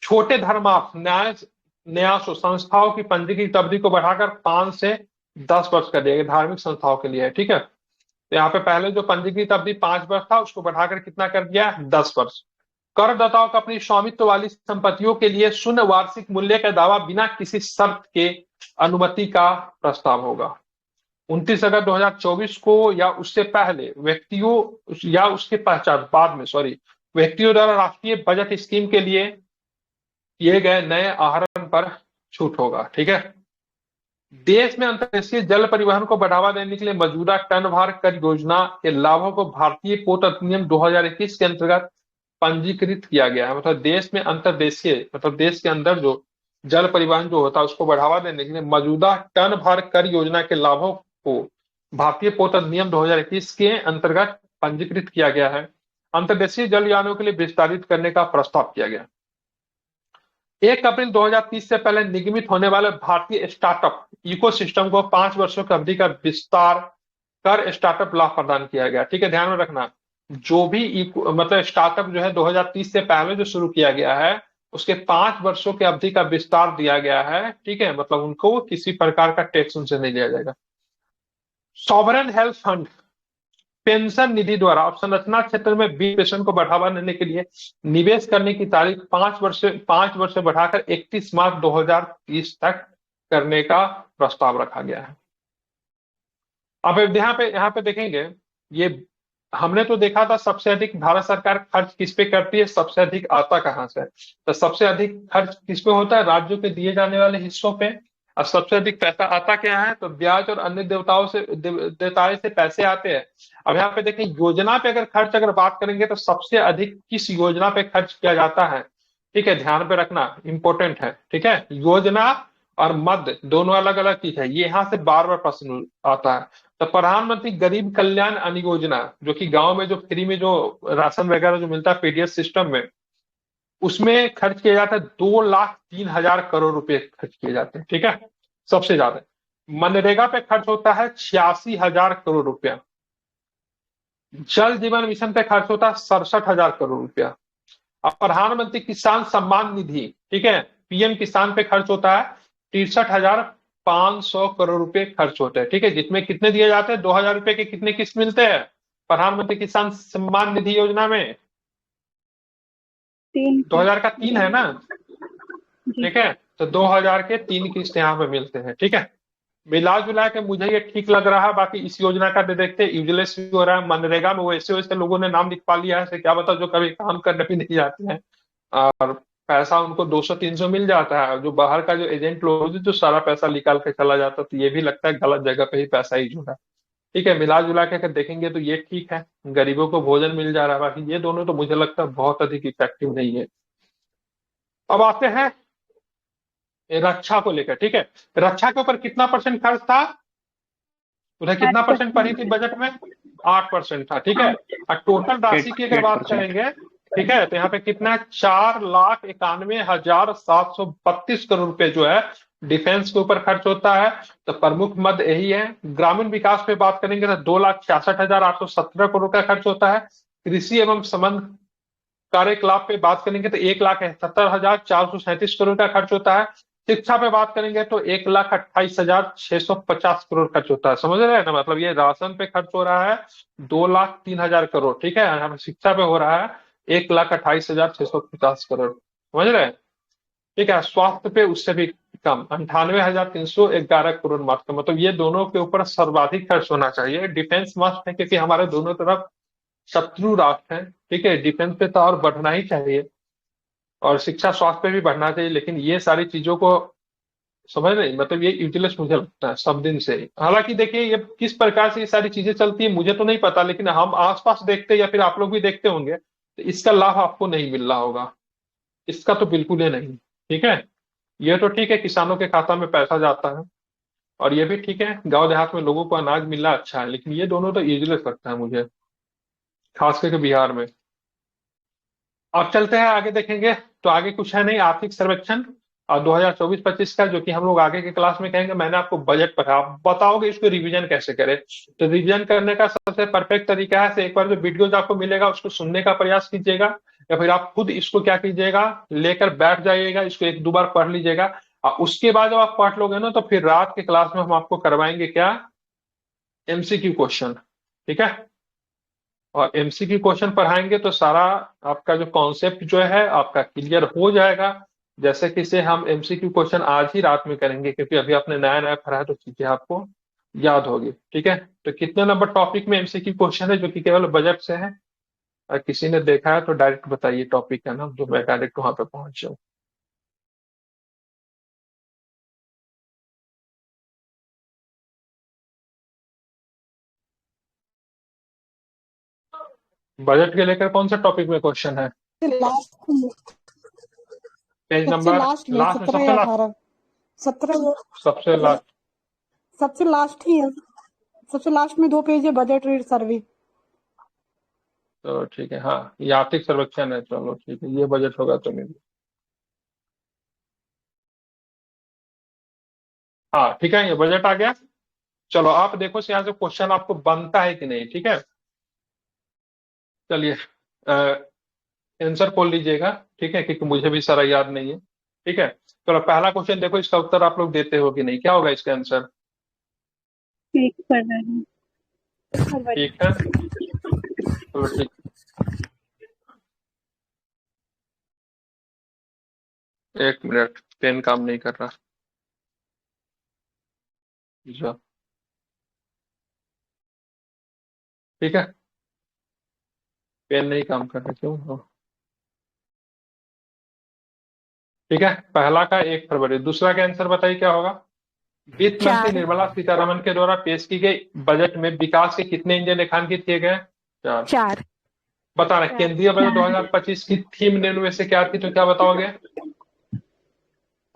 छोटे धर्मार्थ न्यास संस्थाओं की पंजीकृत अवधि को बढ़ाकर 5 से 10 वर्ष कर दिया गया, धार्मिक संस्थाओं के लिए। ठीक है, तो यहाँ पे पहले जो पंजीकृत अवधि 5 वर्ष था उसको बढ़ाकर कितना कर दिया, 10 वर्ष। करदाताओं को अपनी स्वामित्व वाली संपत्तियों के लिए शून्य वार्षिक मूल्य का दावा बिना किसी शर्त के अनुमति का प्रस्ताव होगा। 29 अगस्त 2024 को या उससे पहले व्यक्तियों या उसके पश्चात बाद में व्यक्तियों द्वारा राष्ट्रीय बजट स्कीम के लिए किए गए नए आहरण पर छूट होगा। ठीक है, देश में अंतर्देशीय जल परिवहन को बढ़ावा देने के लिए मौजूदा टन भार कर योजना के लाभों को भारतीय पोर्ट अधिनियम 2021 के अंतर्गत पंजीकृत किया गया है। मतलब देश में अंतर्देशीय, मतलब देश के अंदर जो जल परिवहन जो होता है उसको बढ़ावा देने के लिए मौजूदा टन भार कर योजना के लाभों को भारतीय पोर्ट अधिनियम 2021 के अंतर्गत पंजीकृत किया गया है। अंतर्देशीय जलयानों के लिए विस्तारित करने का प्रस्ताव किया गया। 1 अप्रैल 2030 से पहले निगमित होने वाले भारतीय स्टार्टअप इकोसिस्टम को 5 वर्षों की अवधि का विस्तार कर स्टार्टअप लाभ प्रदान किया गया। ठीक है, ध्यान में रखना, जो भी मतलब स्टार्टअप जो है 2030 से पहले जो शुरू किया गया है उसके 5 वर्षों की अवधि का विस्तार दिया गया है। ठीक है, मतलब उनको किसी प्रकार का टैक्स उनसे नहीं लिया जाएगा। सॉवरेन हेल्थ फंड पेंशन निधि द्वारा अवसंरचना क्षेत्र में वित्त पेंशन को बढ़ावा देने के लिए निवेश करने की तारीख 5 वर्ष से बढ़ाकर 31 मार्च 2030 तक करने का प्रस्ताव रखा गया है। अब यहाँ पे देखेंगे, ये हमने तो देखा था सबसे अधिक भारत सरकार खर्च किस पे करती है, सबसे अधिक आता कहां से है। तो सबसे अधिक खर्च किस पे होता है, राज्यों के दिए जाने वाले हिस्सों पे। और सबसे अधिक पैसा आता क्या है, तो ब्याज और अन्य देवताओं से पैसे आते हैं। अब यहाँ पे देखें, योजना पे अगर बात करेंगे तो सबसे अधिक किस योजना पे खर्च किया जाता है। ठीक है, ध्यान पे रखना, इंपॉर्टेंट है। ठीक है, योजना और मद दोनों अलग अलग चीज है, ये यहाँ से बार बार प्रश्न आता है। तो प्रधानमंत्री गरीब कल्याण अन्न योजना, जो कि गांव में जो फ्री में जो राशन वगैरह जो मिलता है पीडीएस सिस्टम में, उसमें खर्च किया जाता है 2,03,000 करोड़ रुपए खर्च किए जाते हैं। ठीक है, सबसे ज्यादा। मनरेगा पे खर्च होता है 86,000 करोड़ रुपया। जल जीवन मिशन पे खर्च होता है 67,000 करोड़ रुपया। अब प्रधानमंत्री किसान सम्मान निधि, ठीक है, पीएम किसान पे खर्च होता है 63,500 करोड़ रुपए खर्च होते हैं। ठीक है, जिसमें कितने दिए जाते हैं, 2,000 रुपए के कितने किस्त मिलते हैं प्रधानमंत्री किसान सम्मान निधि योजना में, 2000 का 3 है ना। ठीक है, तो 2000 के 3 किस्त यहाँ पे मिलते हैं। ठीक है, मिला जुला के मुझे ये ठीक लग रहा है। बाकी इस योजना का देखते यूजलेस भी हो रहा है। मनरेगा में वैसे वैसे लोगों ने नाम लिखवा लिया है, क्या बता जो कभी काम करने भी नहीं जाते हैं और पैसा उनको 200-300 मिल जाता है। जो बाहर का जो एजेंट लोग जो सारा पैसा निकाल के चला जाता है, तो ये भी लगता है गलत जगह पे ही पैसा ही जुड़ा। ठीक है, मिला जुला के अगर देखेंगे तो ये ठीक है, गरीबों को भोजन मिल जा रहा है। बाकी ये दोनों तो मुझे लगता है बहुत अधिक इफेक्टिव नहीं है। अब आते हैं रक्षा को लेकर। ठीक है, रक्षा के ऊपर कितना % खर्च था, उधर कितना % पड़ी थी बजट में, 8% था, ठीक है। और टोटल राशि की अगर बात 8%। करेंगे, ठीक है, तो यहाँ पे कितना है, 4,91,732 करोड़ रुपए जो है डिफेंस के ऊपर खर्च होता है। तो प्रमुख मद यही है। ग्रामीण विकास पे बात करेंगे तो 2,66,817 करोड़ का खर्च होता है। कृषि एवं संबंध कार्यकलाप पे बात करेंगे तो 1,71,437 करोड़ का खर्च होता है। शिक्षा पे बात करेंगे तो 1,28,650 करोड़ खर्च होता है। समझ रहे हैं ना, मतलब ये राशन पे खर्च हो रहा है 2,03,000 करोड़, ठीक है। यहाँ पे शिक्षा पे हो रहा है 1,28,650 करोड़, समझ रहे हैं, ठीक है। स्वास्थ्य पे उससे भी कम 98,311 करोड़ मात्र, मतलब ये दोनों के ऊपर सर्वाधिक खर्च होना चाहिए। डिफेंस मस्ट है क्योंकि हमारे दोनों तरफ शत्रु राष्ट्र है, ठीक है। डिफेंस पे तो और बढ़ना ही चाहिए, और शिक्षा स्वास्थ्य पे भी बढ़ना चाहिए, लेकिन ये सारी चीजों को समझ नहीं, मतलब ये यूटिलेस मुझे लगता है सब दिन से ही। हालांकि देखिए ये किस प्रकार से ये सारी चीजें चलती है मुझे तो नहीं पता, लेकिन हम आसपास देखते हैं या फिर आप लोग भी देखते होंगे, तो इसका लाभ आपको नहीं मिल रहा होगा, इसका तो बिल्कुल ही नहीं, ठीक है। ये तो ठीक है, किसानों के खाता में पैसा जाता है, और ये भी ठीक है, गांव देहात में लोगों को अनाज मिलना अच्छा है, लेकिन ये दोनों तो यूजलेस लगता है मुझे, खास करके बिहार में। अब चलते हैं आगे देखेंगे, तो आगे कुछ है नहीं, आर्थिक सर्वेक्षण और 2024-25 का, जो कि हम लोग आगे के क्लास में कहेंगे। मैंने आपको बजट पढ़ा, आप बताओगे इसको रिवीजन कैसे करें। तो रिवीजन करने का सबसे परफेक्ट तरीका है, एक बार जो वीडियोज आपको मिलेगा उसको सुनने का प्रयास कीजिएगा, या फिर आप खुद इसको क्या कीजिएगा, लेकर बैठ जाइएगा, इसको 1-2 बार पढ़ लीजिएगा। और उसके बाद जब आप पढ़ लोगे ना, तो फिर रात के क्लास में हम आपको करवाएंगे क्या, एमसीक्यू क्वेश्चन, ठीक है। और एमसीक्यू क्वेश्चन पढ़ाएंगे तो सारा आपका जो कॉन्सेप्ट जो है आपका क्लियर हो जाएगा। जैसे कि से हम एमसीक्यू क्वेश्चन आज ही रात में करेंगे, क्योंकि अभी आपने नया नया पढ़ा है तो चीजें आपको याद होगी, ठीक है। तो कितने नंबर टॉपिक में एमसीक्यू क्वेश्चन है जो कि केवल बजट से है, और किसी ने देखा है तो डायरेक्ट बताइए टॉपिक का नाम, जो मैं डायरेक्ट वहां पे पहुंच जाऊँ। बजट के लेकर कौन सा टॉपिक में क्वेश्चन है, लास्ट पेज सबसे नंबर लास्ट में लास्ट में 17 सबसे या लास्ट, 18 17 सबसे लास्ट। सबसे लास्ट ही है, सबसे लास्ट में 2 पेज है बजट रेट सर्वे। तो ठीक है, हाँ ये आर्थिक सर्वेक्षण है, चलो ठीक है, ये बजट होगा तो नहीं। हाँ ठीक है, ये बजट आ गया। चलो आप देखो से यहाँ से क्वेश्चन आपको बनता है कि नहीं, ठीक है। चलिए आंसर खोल लीजिएगा, ठीक है, क्योंकि मुझे भी सारा याद नहीं है, ठीक है। चलो पहला क्वेश्चन देखो, इसका उत्तर आप लोग देते हो कि नहीं, क्या होगा इसका आंसर। ठीक कर रहे हैं। ठीक है, चलो ठीक। एक मिनट, पेन काम नहीं कर रहा, जा, ठीक है, पेन नहीं काम कर रहा, क्यों हो, ठीक है। पहला का 1 फरवरी, दूसरा का आंसर बताइए क्या होगा। वित्त मंत्री 4 निर्मला सीतारमण के द्वारा पेश की गई बजट में विकास के कितने इंजन रेखांकित किए गए, 4। 4 बता रहे, केंद्रीय बजट 2025 की थीम निम्न में से क्या थी, तो क्या बताओगे,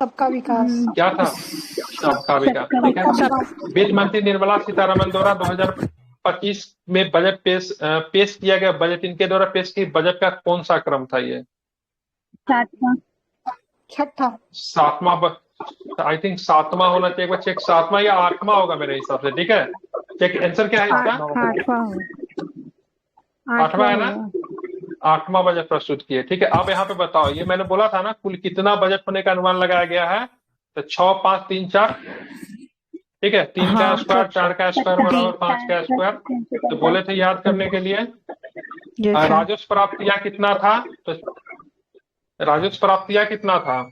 सबका विकास, क्या था, सबका विकास, ठीक है। सबका विकास। वित्त मंत्री निर्मला सीतारमण द्वारा 2025 में बजट पेश किया गया बजट, इनके द्वारा पेश की बजट का कौन सा क्रम था ये, 6ठा, 7वां, आई थिंक 7वां होना चाहिए, एक बार चेक, 7वां या 8वां होगा मेरे हिसाब से, ठीक है। चेक, आंसर क्या है इसका, 8वां है ना, 8वां बजट प्रस्तुत किए, ठीक है। अब यहाँ पे बताओ, ये मैंने बोला था ना कुल कितना बजट होने का अनुमान लगाया गया है, तो 6, 5, 3, 4, ठीक है। 3 का स्क्वायर, 4 का स्क्वायर बराबर 5 का स्क्वायर, तो बोले थे याद करने के लिए। राजस्व प्राप्तियां कितना था, तो राजस्व प्राप्तियां कितना था,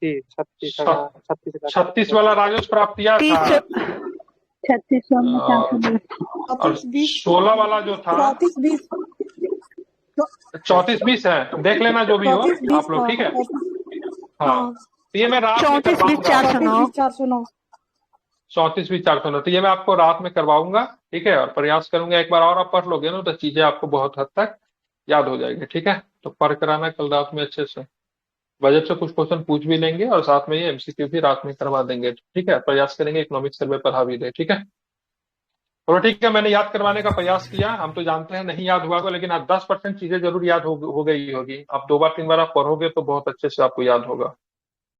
36 वाला राजस्व प्राप्तियां था, 36 और 16 वाला जो था 34-20 34-20 है, देख लेना जो भी हो 34-20 आप लोग, ठीक है। हाँ हाँ, तो ये मैं रात में 34-20 करवाऊंगा, 409 34-20 409, तो ये मैं आपको रात में करवाऊंगा, ठीक है। और प्रयास करूंगा एक बार और आप पढ़ लोगे ना, तो चीजें आपको बहुत हद तक याद हो जाएगी, ठीक है। तो पढ़ कराना कल रात में अच्छे से, बजट से कुछ क्वेश्चन पूछ भी लेंगे, और साथ में ये एमसीक्यू भी रात में करवा देंगे, ठीक है। प्रयास करेंगे इकोनॉमिक सर्वे पढ़ा भी दे, ठीक है। तो ठीक है, मैंने याद करवाने का प्रयास किया। हम तो जानते हैं नहीं याद हुआ होगा, लेकिन आप 10% चीजें जरूर याद हो गई होगी। आप 2 बार 3 बार आप पढ़ोगे तो बहुत अच्छे से आपको याद होगा।